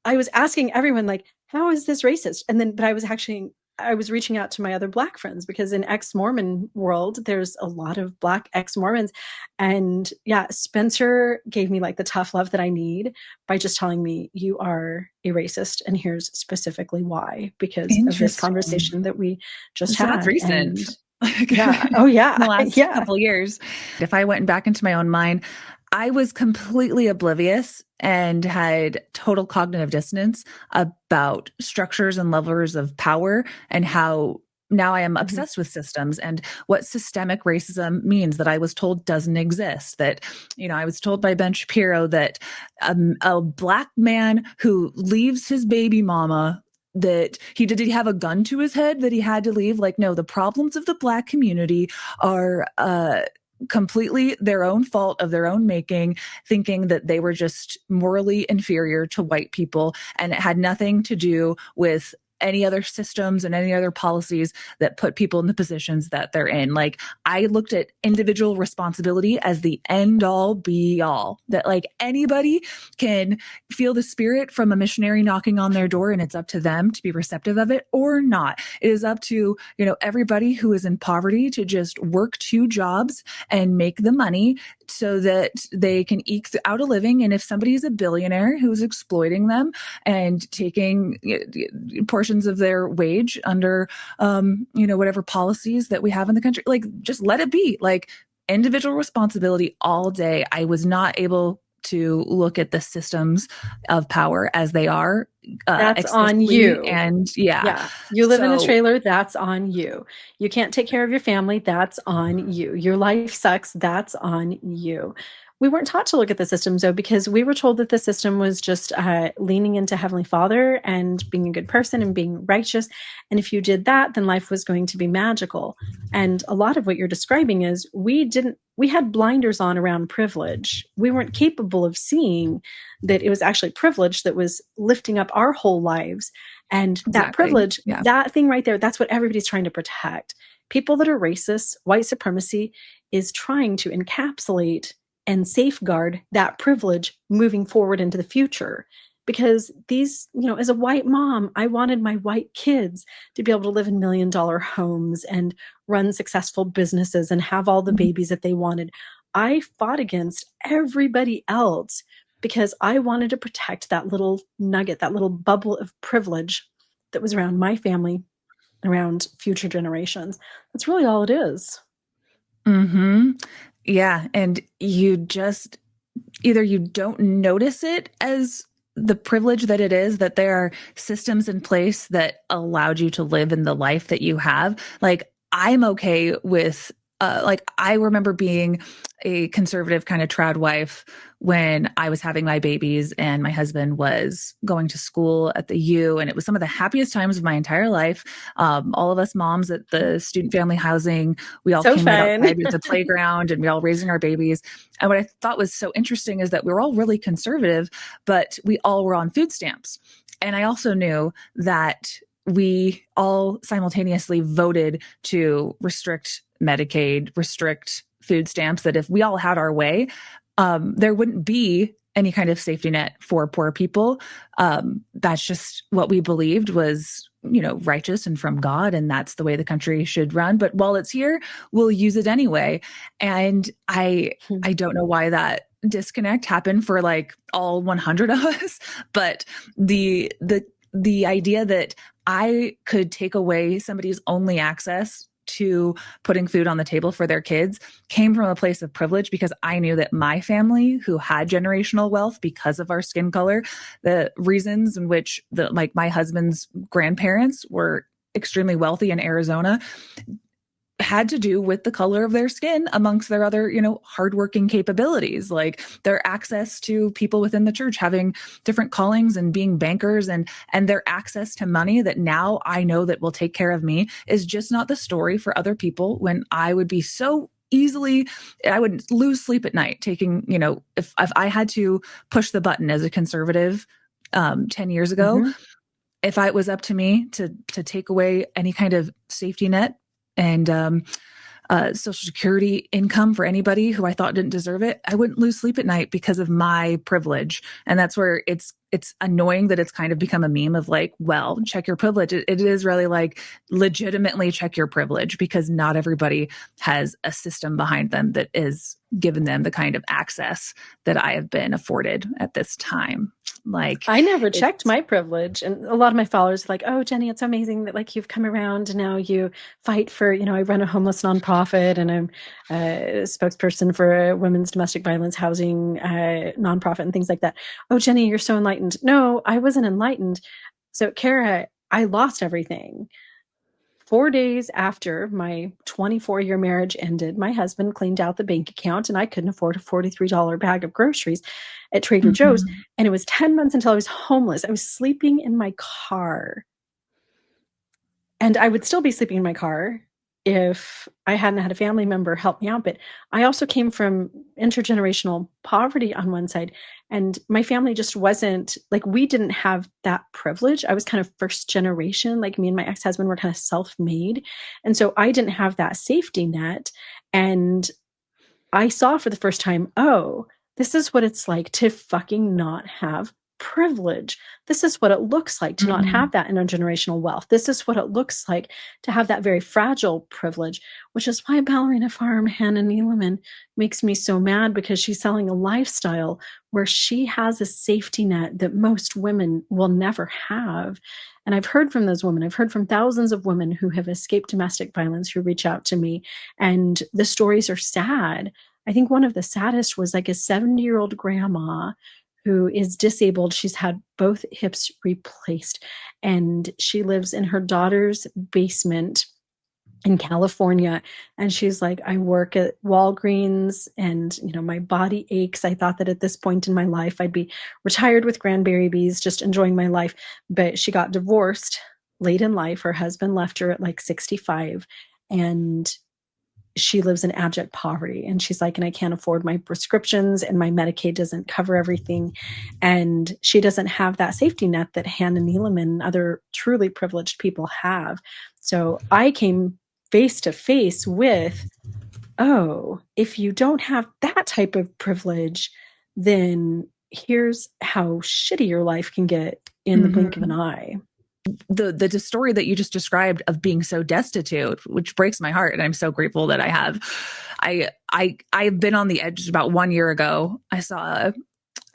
I was asking everyone, like, how is this racist? And then, but I was reaching out to my other Black friends, because in ex-Mormon world, there's a lot of Black ex-Mormons. And Spencer gave me like the tough love that I need by just telling me, you are a racist. And here's specifically why, because of this conversation that we just had. That's recent. Oh yeah. In the last couple of years. If I went back into my own mind, I was completely oblivious and had total cognitive dissonance about structures and levers of power, and how now I am obsessed with systems and what systemic racism means, that I was told doesn't exist. That, I was told by Ben Shapiro that a Black man who leaves his baby mama, that did he have a gun to his head that he had to leave? Like, no, the problems of the Black community are completely their own fault, of their own making, thinking that they were just morally inferior to white people, and it had nothing to do with any other systems and any other policies that put people in the positions that they're in. Like, I looked at individual responsibility as the end all be all, that like anybody can feel the spirit from a missionary knocking on their door, and it's up to them to be receptive of it or not. It is up to, everybody who is in poverty to just work 2 jobs and make the money so that they can eke out a living. And if somebody is a billionaire who's exploiting them and taking portions of their wage under, whatever policies that we have in the country, like, just let it be. Like, individual responsibility all day. I was not able to look at the systems of power as they are. That's on you. And you live in a trailer. That's on you. You can't take care of your family. That's on you. Your life sucks. That's on you. We weren't taught to look at the systems, though, because we were told that the system was just leaning into Heavenly Father and being a good person and being righteous. And if you did that, then life was going to be magical. And a lot of what you're describing is we had blinders on around privilege. We weren't capable of seeing that it was actually privilege that was lifting up our whole lives. And that privilege, that thing right there, that's what everybody's trying to protect. People that are racist, white supremacy is trying to encapsulate and safeguard that privilege moving forward into the future. Because these, as a white mom, I wanted my white kids to be able to live in $1 million homes and run successful businesses and have all the babies that they wanted. I fought against everybody else because I wanted to protect that little nugget, that little bubble of privilege that was around my family, around future generations. That's really all it is. Yeah. And you just, either you don't notice it as the privilege that it is that there are systems in place that allowed you to live in the life that you have. Like, I'm okay with, like, I remember being a conservative kind of trad wife when I was having my babies and my husband was going to school at the U. And it was some of the happiest times of my entire life. All of us moms at the student family housing, we all So came right fun. outside to the playground and we all raising our babies. And what I thought was so interesting is that we were all really conservative, but we all were on food stamps. And I also knew that we all simultaneously voted to restrict Medicaid, restrict food stamps, that if we all had our way, there wouldn't be any kind of safety net for poor people. That's just what we believed was, righteous and from God, and that's the way the country should run. But while it's here, we'll use it anyway. And I don't know why that disconnect happened for like all 100 of us, but the idea that I could take away somebody's only access to putting food on the table for their kids came from a place of privilege, because I knew that my family, who had generational wealth because of our skin color, the reasons in which like my husband's grandparents were extremely wealthy in Arizona, had to do with the color of their skin amongst their other, hardworking capabilities, like their access to people within the church having different callings and being bankers, and their access to money that now I know that will take care of me is just not the story for other people, when I would be so easily, I would lose sleep at night taking, if I had to push the button as a conservative 10 years ago, Mm-hmm. if it was up to me to take away any kind of safety net and Social Security income for anybody who I thought didn't deserve it, I wouldn't lose sleep at night because of my privilege. And that's where it's annoying that it's kind of become a meme of like, well, check your privilege. It is really like legitimately check your privilege, because not everybody has a system behind them that is given them the kind of access that I have been afforded at this time. Like, I never checked my privilege. And a lot of my followers are like, oh, Jennie, it's amazing that like you've come around and now you fight for, I run a homeless nonprofit and I'm a spokesperson for a women's domestic violence housing nonprofit and things like that. Oh, Jennie, you're so enlightened. No, I wasn't enlightened. So, Kara, I lost everything. 4 days after my 24-year marriage ended, my husband cleaned out the bank account and I couldn't afford a $43 bag of groceries at Trader Joe's. And it was 10 months until I was homeless. I was sleeping in my car. And I would still be sleeping in my car if I hadn't had a family member help me out. But I also came from intergenerational poverty on one side. And my family just wasn't like, we didn't have that privilege. I was kind of first generation, like me and my ex-husband were kind of self-made. And so I didn't have that safety net. And I saw for the first time, oh, this is what it's like to fucking not have privilege. This is what it looks like to not have that intergenerational wealth. This is what it looks like to have that very fragile privilege, which is why Ballerina Farm Hannah Neeleman makes me so mad, because she's selling a lifestyle where she has a safety net that most women will never have. And I've heard from those women. I've heard from thousands of women who have escaped domestic violence who reach out to me, and the stories are sad. I think one of the saddest was like a 70-year-old grandma who is disabled. She's had both hips replaced, and she lives in her daughter's basement in California. And she's like, I work at Walgreens and, my body aches. I thought that at this point in my life, I'd be retired with grandbabies, just enjoying my life. But she got divorced late in life. Her husband left her at like 65, and she lives in abject poverty. And she's like, and I can't afford my prescriptions and my Medicaid doesn't cover everything. And she doesn't have that safety net that Hannah Neeleman and other truly privileged people have. So I came face to face with, oh, if you don't have that type of privilege, then here's how shitty your life can get in the blink of an eye. The story that you just described of being so destitute, which breaks my heart, and I'm so grateful that I have. I've been on the edge. About 1 year ago, I saw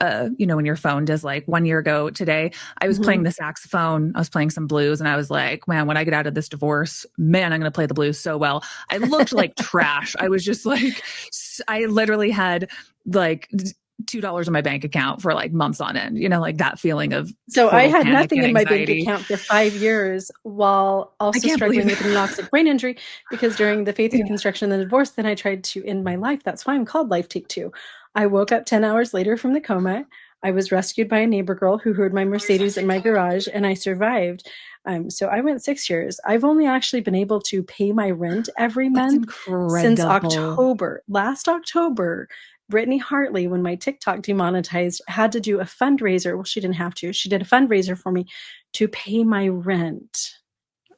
when your phone does like 1 year ago today, I was playing the saxophone. I was playing some blues, and I was like, man, when I get out of this divorce, man, I'm going to play the blues so well. I looked like trash. I was just like, I literally had like $2 in my bank account for like months on end, like that feeling of So I total had panic nothing and in my bank anxiety. account for 5 years while I also can't believe struggling with an that. anoxic brain injury, because during the faith Yeah. reconstruction and the divorce, then I tried to end my life. That's why I'm called Life Take Two. I woke up 10 hours later from the coma. I was rescued by a neighbor girl who heard my Mercedes in my garage, and I survived. So I went 6 years. I've only actually been able to pay my rent every That's month since incredible. October. Last October, Brittany Hartley, when my TikTok demonetized, had to do a fundraiser. Well, she didn't have to. She did a fundraiser for me to pay my rent.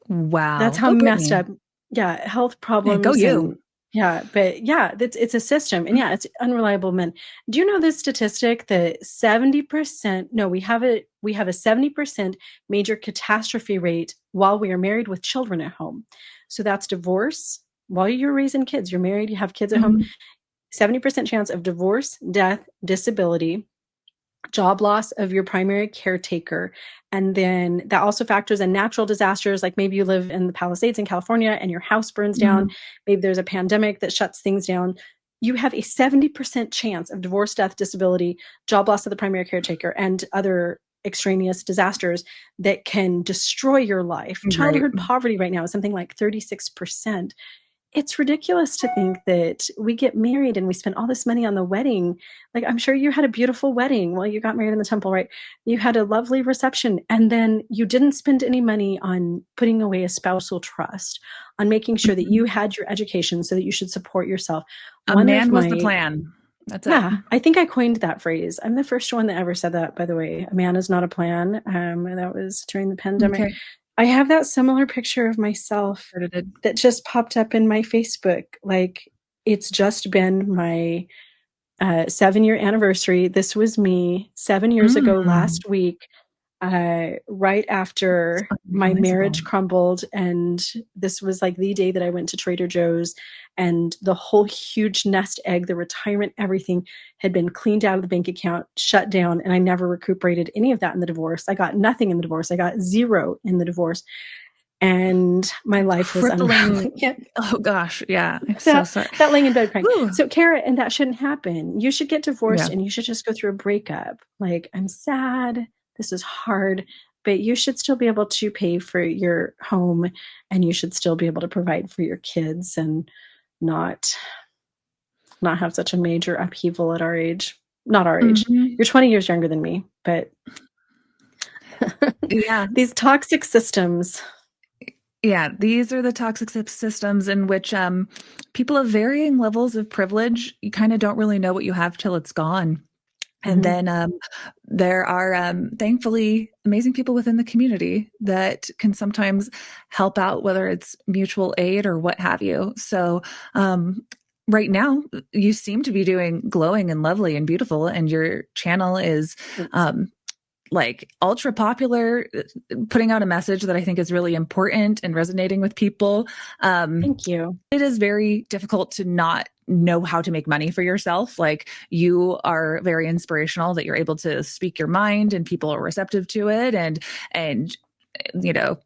That's Wow. how Go messed Brittany. up. Yeah, health Yeah, go problems you. and yeah, but yeah, it's a system, and yeah, it's unreliable men. Do you know this statistic that 70%? No, we have a 70% major catastrophe rate while we are married with children at home. So that's divorce while you're raising kids. You're married, you have kids at home. Mhm. 70% chance of divorce, death, disability, job loss of your primary caretaker. And then that also factors in natural disasters, like maybe you live in the Palisades in California and your house burns down. Mhm. Maybe there's a pandemic that shuts things down. You have a 70% chance of divorce, death, disability, job loss of the primary caretaker, and other extraneous disasters that can destroy your life. Right. Childhood poverty right now is something like 36%. It's ridiculous to think that we get married and we spend all this money on the wedding. Like, I'm sure you had a beautiful wedding. Well, you got married in the temple, right? You had a lovely reception, and then you didn't spend any money on putting away a spousal trust, on making sure that Mhm. you had your education so that you should support yourself. A One of man was the my plan. That's it. Yeah, I think I coined that phrase. I'm the first one that ever said that, by the way. A man is not a plan. And that was during the pandemic. Okay. I have that similar picture of myself Credited. that just popped up in my Facebook. Like, it's just been my 7-year anniversary. This was me 7 years ago Mm. last week, right after That's my unrealizable. marriage crumbled. And this was like the day that I went to Trader Joe's, and the whole huge nest egg, the retirement, everything had been cleaned out of the bank account, shut down. And I never recuperated any of that in the divorce. I got nothing in the divorce. I got zero in the divorce. And my life was Crippling. unraveling. Yeah, Oh gosh. Yeah. I'm so that sorry. that laying in bed crying. Whew. So Kara, and that shouldn't happen. You should get divorced Yeah. and you should just go through a breakup. Like, I'm sad, this is hard, but you should still be able to pay for your home, and you should still be able to provide for your kids, and not not have such a major upheaval at our age. Not our age. Mhm. You're 20 years younger than me, but Yeah. these toxic systems. Yeah. These are the toxic systems in which people of varying levels of privilege, you kind of don't really know what you have till it's gone. And Mhm. then there are thankfully amazing people within the community that can sometimes help out, whether it's mutual aid or what have you. So right now, you seem to be doing glowing and lovely and beautiful, and your channel is Thanks. um, like ultra popular, putting out a message that I think is really important and resonating with people. Thank you. It is very difficult to not know how to make money for yourself. Like, you are very inspirational that you're able to speak your mind and people are receptive to it. And, you know,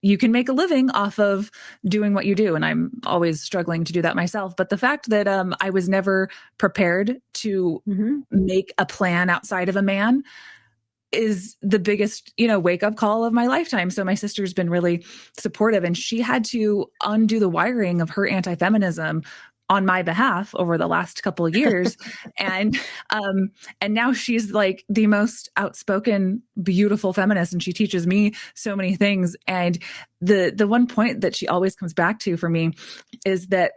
you can make a living off of doing what you do. And I'm always struggling to do that myself. But the fact that I was never prepared to Mhm. make a plan outside of a man is the biggest, wake up call of my lifetime. So my sister's been really supportive, and she had to undo the wiring of her anti-feminism on my behalf over the last couple of years. And and now she's like the most outspoken, beautiful feminist, and she teaches me so many things. And the one point that she always comes back to for me is that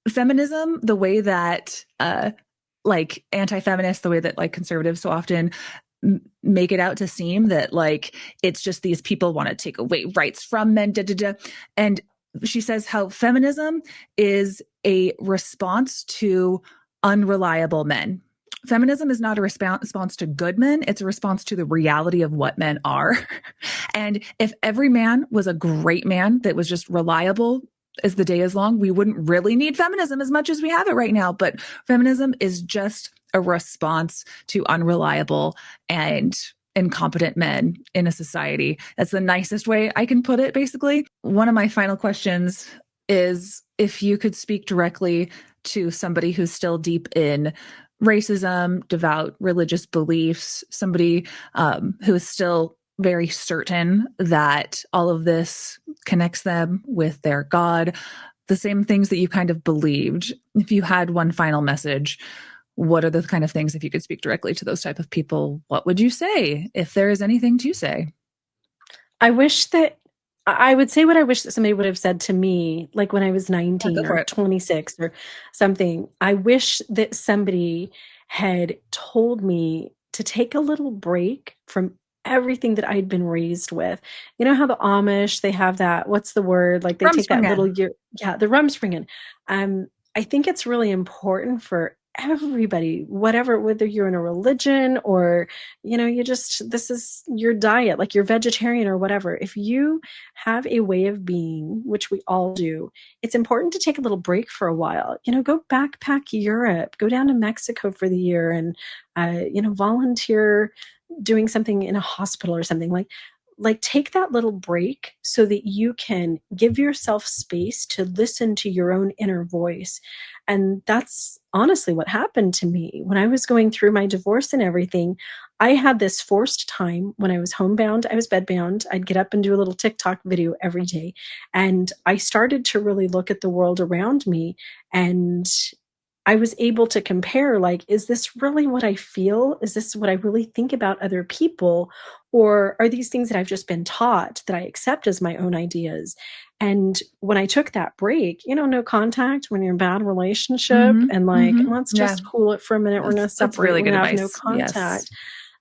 feminism, the way that like anti-feminists, the way that like conservatives so often make it out to seem that like it's just these people want to take away rights from men, da, da, da. And she says how feminism is a response to unreliable men. Feminism is not a response to good men. It's a response to the reality of what men are. And if every man was a great man that was just reliable as the day is long, we wouldn't really need feminism as much as we have it right now. But feminism is just a response to unreliable and incompetent men in a society. That's the nicest way I can put it, basically. One of my final questions is if you could speak directly to somebody who's still deep in racism, devout religious beliefs, somebody who is still very certain that all of this connects them with their God, the same things that you kind of believed. If you had one final message, what are the kind of things, if you could speak directly to those type of people, what would you say, if there is anything to say? I wish that I would say what I wish that somebody would have said to me, like when I was Yeah, go 19 for or it. 26 or something. I wish that somebody had told me to take a little break from everything that I'd been raised with. You know how the Amish, they have that, what's the word? Like they take that little Rumspringen. year, yeah, the Rumspringen. I think it's really important for everybody, whatever, whether you're in a religion or you just, this is your diet, like you're vegetarian or whatever. If you have a way of being, which we all do, it's important to take a little break for a while. Go backpack Europe, go down to Mexico for the year and, volunteer doing something in a hospital or something like take that little break so that you can give yourself space to listen to your own inner voice. And that's honestly what happened to me when I was going through my divorce and everything. I had this forced time when I was homebound, I was bedbound. I'd get up and do a little TikTok video every day. And I started to really look at the world around me, and I was able to compare, like, is this really what I feel? Is this what I really think about other people? Or are these things that I've just been taught that I accept as my own ideas? And when I took that break, no contact when you're in a bad relationship Mm-hmm. and like, Mm-hmm. let's Yeah, just cool it for a minute. We're going to that's separate. really We're good going to have no advice. Yes. contact.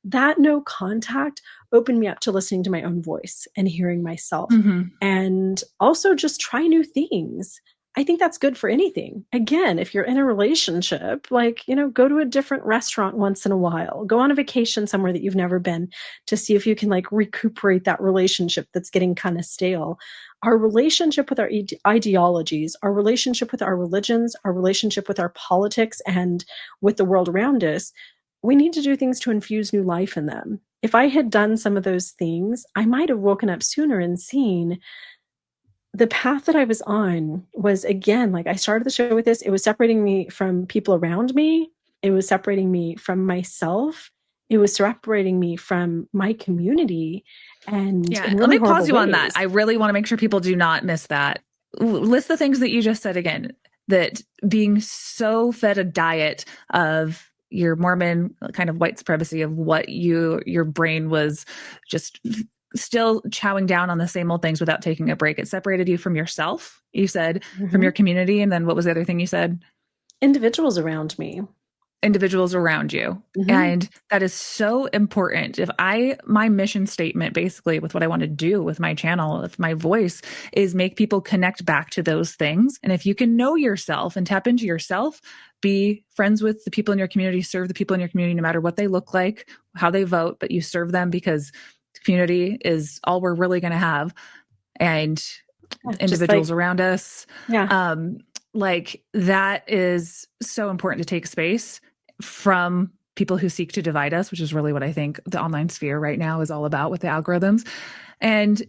That no contact opened me up to listening to my own voice and hearing myself, Mm-hmm. and also just try new things. I think that's good for anything. Again, if you're in a relationship, like, go to a different restaurant once in a while, go on a vacation somewhere that you've never been to see if you can like recuperate that relationship that's getting kind of stale. Our relationship with our ideologies, our relationship with our religions, our relationship with our politics and with the world around us, we need to do things to infuse new life in them. If I had done some of those things, I might have woken up sooner and seen the path that I was on was, again, like I started the show with this, it was separating me from people around me. It was separating me from myself. It was separating me from my community, and Yeah. in Let really me pause horrible you on that. ways. I really want to make sure people do not miss that. List the things that you just said again, that being so fed a diet of your Mormon kind of white supremacy of what your brain was just still chowing down on the same old things without taking a break. It separated you from yourself, you said, from your Mhm. community. And then what was the other thing you said? Individuals around me. Individuals around you. Mhm. And that is so important. My mission statement basically with what I want to do with my channel, with my voice, is make people connect back to those things. And if you can know yourself and tap into yourself, be friends with the people in your community, serve the people in your community, no matter what they look like, how they vote, but you serve them because community is all we're really going to have. And Yeah, just individuals like, around us, yeah. um, like that is so important to take space from people who seek to divide us, which is really what I think the online sphere right now is all about with the algorithms, and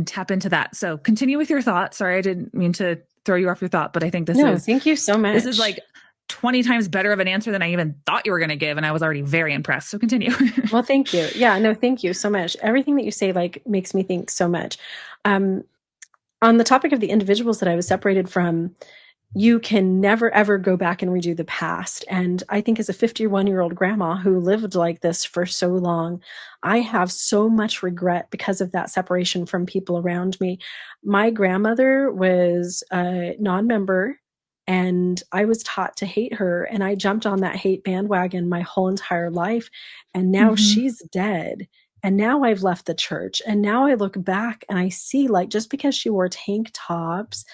tap into that. So continue with your thought. Sorry, I didn't mean to throw you off your thought, but I think No, thank you so this is much. like 20 times better of an answer than I even thought you were going to give, and I was already very impressed. So continue. Well, thank you. Yeah, no, thank you so much. Everything that you say like makes me think so much. Um, on the topic of the individuals that I was separated from, you can never ever go back and redo the past. And I think as a 51-year-old grandma who lived like this for so long, I have so much regret because of that separation from people around me. My grandmother was a non-member, and I was taught to hate her, and I jumped on that hate bandwagon my whole entire life. And now Mm-hmm. she's dead. And now I've left the church. And now I look back and I see, like, just because she wore tank tops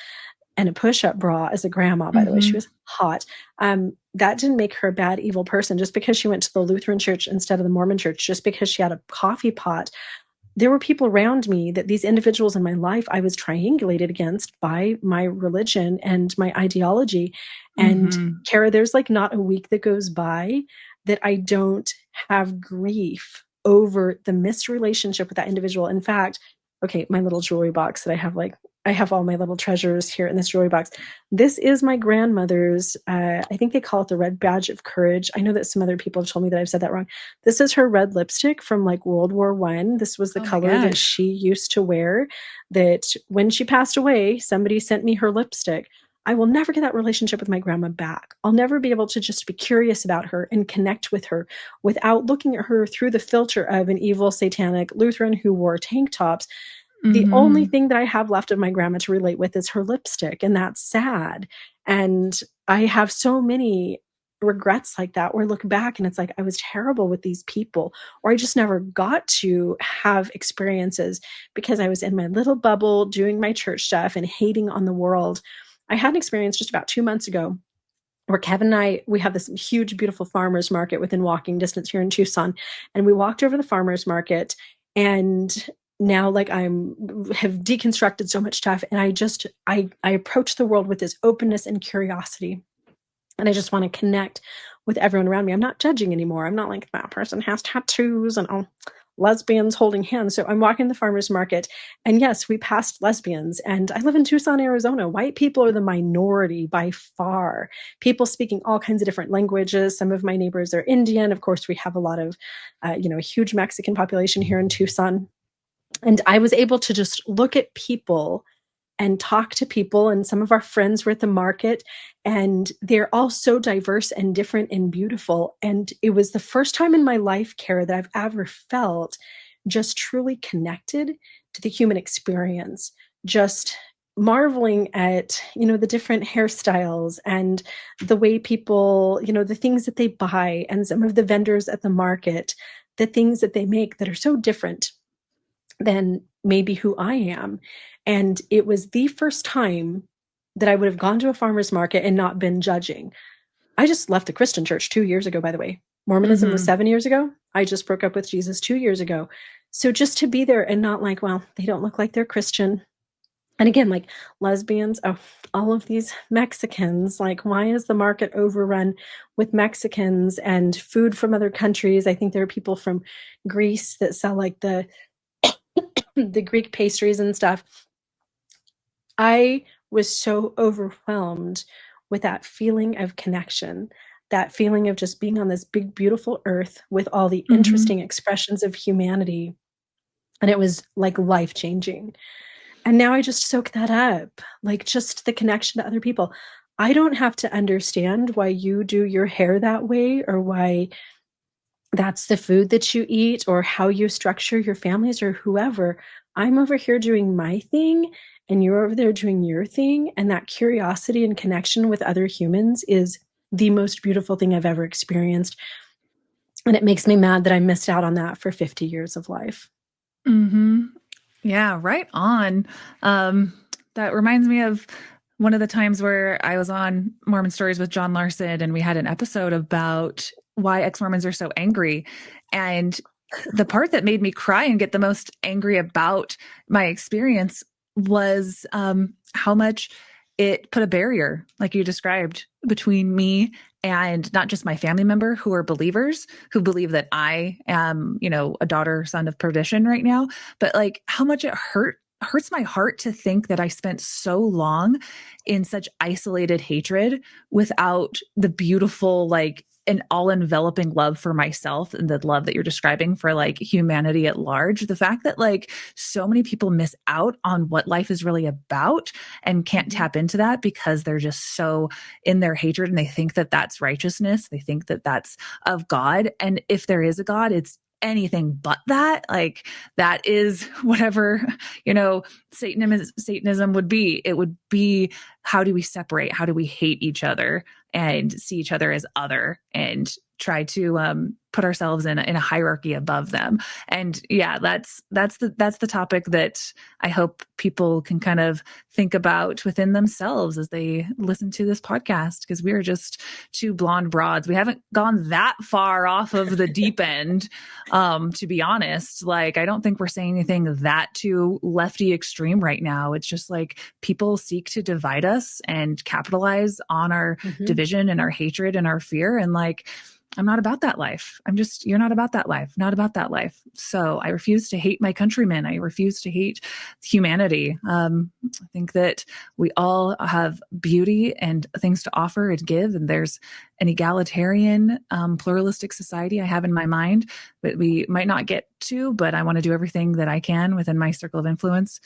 and a push-up bra as a grandma, by the way, she Mm-hmm. was hot. That didn't make her a bad, evil person. Just because she went to the Lutheran church instead of the Mormon church, just because she had a coffee pot, there were people around me, that these individuals in my life I was triangulated against by my religion and my ideology. And Mm-hmm. Kara, there's like not a week that goes by that I don't have grief over the missed relationship with that individual. In fact, okay, my little jewelry box that I have, like, I have all my little treasures here in this jewelry box. This is my grandmother's, I think they call it the Red Badge of Courage. I know that some other people have told me that I've said that wrong. This is her red lipstick from like World War I. This was the Oh my color that gosh. she used to wear, that when she passed away, somebody sent me her lipstick. I will never get that relationship with my grandma back. I'll never be able to just be curious about her and connect with her without looking at her through the filter of an evil satanic Lutheran who wore tank tops. The only Mm-hmm. thing that I have left of my grandma to relate with is her lipstick, and that's sad. And I have so many regrets like that where I look back and it's like I was terrible with these people, or I just never got to have experiences because I was in my little bubble doing my church stuff and hating on the world. I had an experience just about 2 months ago where Kevin and I, we have this huge, beautiful farmers market within walking distance here in Tucson. And we walked over the farmers market, and now like have deconstructed so much stuff. And I approach the world with this openness and curiosity. And I just want to connect with everyone around me. I'm not judging anymore. I'm not like, that person has tattoos and lesbians holding hands. So I'm walking the farmers market, and yes, we passed lesbians. And I live in Tucson, Arizona. White people are the minority by far. People speaking all kinds of different languages. Some of my neighbors are Indian. Of course, we have a lot of, a huge Mexican population here in Tucson. And I was able to just look at people and talk to people. And some of our friends were at the market, and they're all so diverse and different and beautiful. And it was the first time in my life, Kara, that I've ever felt just truly connected to the human experience, just marveling at, the different hairstyles and the way people, the things that they buy, and some of the vendors at the market, the things that they make that are so different than maybe who I am. And it was the first time that I would have gone to a farmer's market and not been judging. I just left the Christian church 2 years ago, by the way. Mormonism was Mm-hmm. 7 years ago. I just broke up with Jesus 2 years ago. So just to be there and not like, well, they don't look like they're Christian. And again, like lesbians, oh, all of these Mexicans, like, why is the market overrun with Mexicans and food from other countries? I think there are people from Greece that sell like the Greek pastries and stuff. I was so overwhelmed with that feeling of connection, that feeling of just being on this big, beautiful earth with all the Mm-hmm. interesting expressions of humanity. And it was like life changing. And now I just soak that up, like just the connection to other people. I don't have to understand why you do your hair that way, or why that's the food that you eat, or how you structure your families, or whoever. I'm over here doing my thing, and you're over there doing your thing. And that curiosity and connection with other humans is the most beautiful thing I've ever experienced. And it makes me mad that I missed out on that for 50 years of life. Mm-hmm. Yeah, right on. That reminds me of one of the times where I was on Mormon Stories with John Larson, and we had an episode about why ex-Mormons are so angry. And the part that made me cry and get the most angry about my experience was how much it put a barrier, like you described, between me and not just my family member who are believers, who believe that I am, a daughter, son of perdition right now, but like how much it hurts my heart to think that I spent so long in such isolated hatred without the beautiful, like, an all-enveloping love for myself, and the love that you're describing for like humanity at large. The fact that like so many people miss out on what life is really about and can't tap into that because they're just so in their hatred, and they think that that's righteousness. They think that that's of God. And if there is a God, it's anything but that. Like that is whatever, Satanism would be. It would be, how do we separate? How do we hate each other and see each other as other, and try to put ourselves in a hierarchy above them? And yeah, that's the topic that I hope people can kind of think about within themselves as they listen to this podcast, because we are just two blonde broads. We haven't gone that far off of the deep end, to be honest. Like, I don't think we're saying anything that too lefty extreme right now. It's just like people seek to divide us and capitalize on our Mm-hmm. division and our hatred and our fear. And like, I'm not about that life. you're not about that life, not about that life. So I refuse to hate my countrymen. I refuse to hate humanity. I think that we all have beauty and things to offer and give. And there's an egalitarian, pluralistic society I have in my mind that we might not get to, but I want to do everything that I can within my circle of influence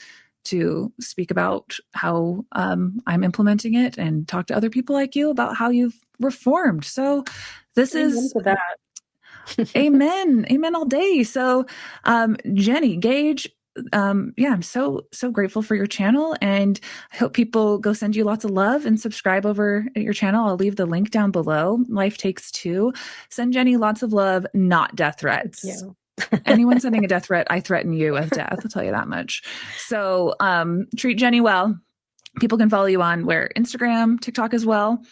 to speak about how I'm implementing it and talk to other people like you about how you've reformed. So this is that. Amen. Amen all day. So Jennie Gage, I'm so grateful for your channel, and I hope people go send you lots of love and subscribe over at your channel. I'll leave the link down below. Life Takes Two. Send Jennie lots of love, not death threats. Thank you. Anyone sending a death threat, I threaten you with death. I'll tell you that much. So treat Jennie well. People can follow you on where? Instagram, TikTok as well.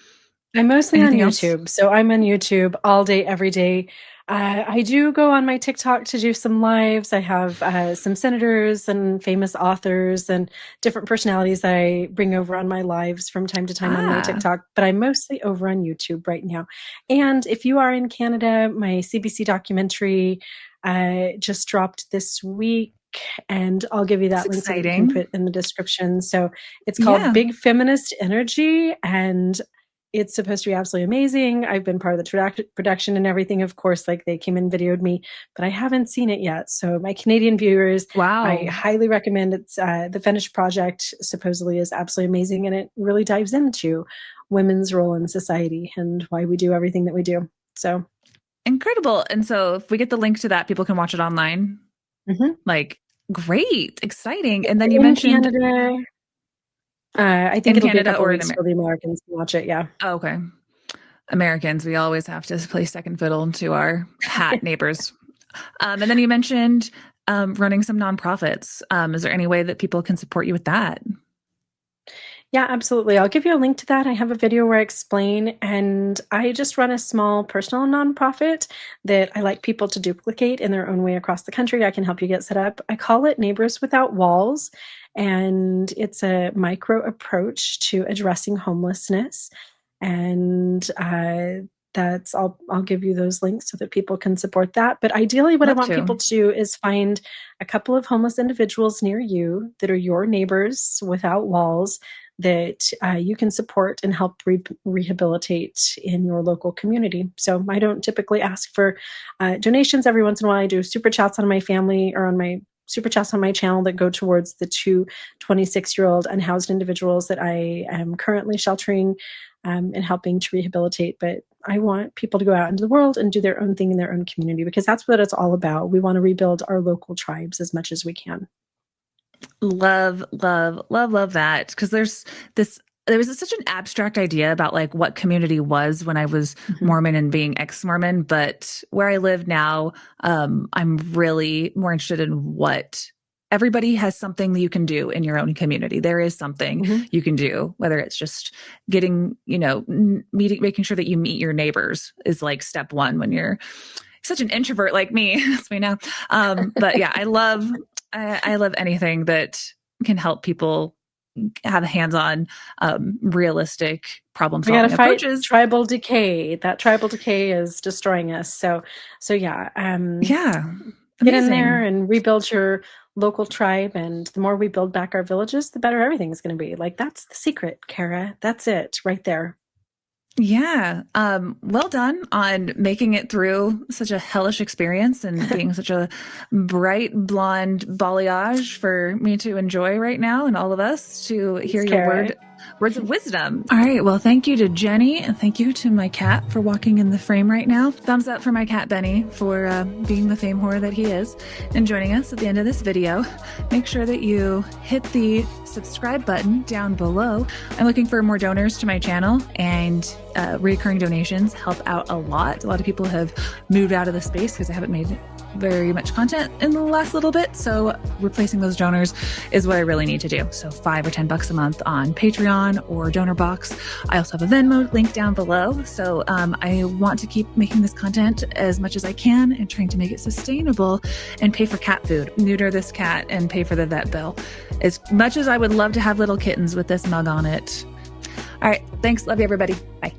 I'm mostly Anything on else? YouTube. So I'm on YouTube all day, every day. I do go on my TikTok to do some lives. I have some senators and famous authors and different personalities I bring over on my lives from time to time on my TikTok, but I'm mostly over on YouTube right now. And if you are in Canada, my CBC documentary just dropped this week, and I'll give you that link so that you can put in the description. So it's called Big Feminist Energy, and it's supposed to be absolutely amazing. I've been part of the production and everything. Of course, like they came and videoed me, but I haven't seen it yet. So my Canadian viewers, I highly recommend it. The finished project supposedly is absolutely amazing, and it really dives into women's role in society and why we do everything that we do. So incredible. And so if we get the link to that, people can watch it online. Like, great, exciting. And then you mentioned Canada. I think it'll be a couple weeks for the Americans to watch it. Yeah. Oh, okay. Americans, we always have to play second fiddle to our hat neighbors. And then you mentioned running some nonprofits. Is there any way that people can support you with that? Yeah, absolutely. I'll give you a link to that. I have a video where I explain, and I just run a small personal nonprofit that I like people to duplicate in their own way across the country. I can help you get set up. I call it Neighbors Without Walls, and it's a micro approach to addressing homelessness. And I'll give you those links so that people can support that. But ideally what I want people to do is find a couple of homeless individuals near you that are your neighbors without walls that you can support and help rehabilitate in your local community. So I don't typically ask for donations. Every once in a while I do super chats on my family or on my super chats on my channel that go towards the two 26-year-old unhoused individuals that I am currently sheltering and helping to rehabilitate. But I want people to go out into the world and do their own thing in their own community, because that's what it's all about. We want to rebuild our local tribes as much as we can. Love that. Because there was such an abstract idea about like what community was when I was Mormon and being ex-Mormon. But where I live now, I'm really more interested in what everybody has something that you can do in your own community. There is something you can do, whether it's just getting, making sure that you meet your neighbors is like step one when you're such an introvert like me. That's me now. But yeah, I love anything that can help people have hands-on, realistic problem-solving approaches. We gotta fight tribal decay. That tribal decay is destroying us. So yeah. Get in there and rebuild your local tribe. And the more we build back our villages, the better everything's going to be. Like, that's the secret, Kara. That's it right there. Yeah. Well done on making it through such a hellish experience and being such a bright blonde balayage for me to enjoy right now, and all of us to hear your words of wisdom. All right. Well, thank you to Jennie, and thank you to my cat for walking in the frame right now. Thumbs up for my cat, Benny, for being the fame whore that he is and joining us at the end of this video. Make sure that you hit the subscribe button down below. I'm looking for more donors to my channel, and recurring donations help out a lot. A lot of people have moved out of the space because I haven't made very much content in the last little bit. So replacing those donors is what I really need to do. So $5 or $10 a month on Patreon or Donor Box. I also have a Venmo link down below. So I want to keep making this content as much as I can and trying to make it sustainable and pay for cat food, neuter this cat, and pay for the vet bill. As much as I would love to have little kittens with this mug on it. All right. Thanks. Love you, everybody. Bye.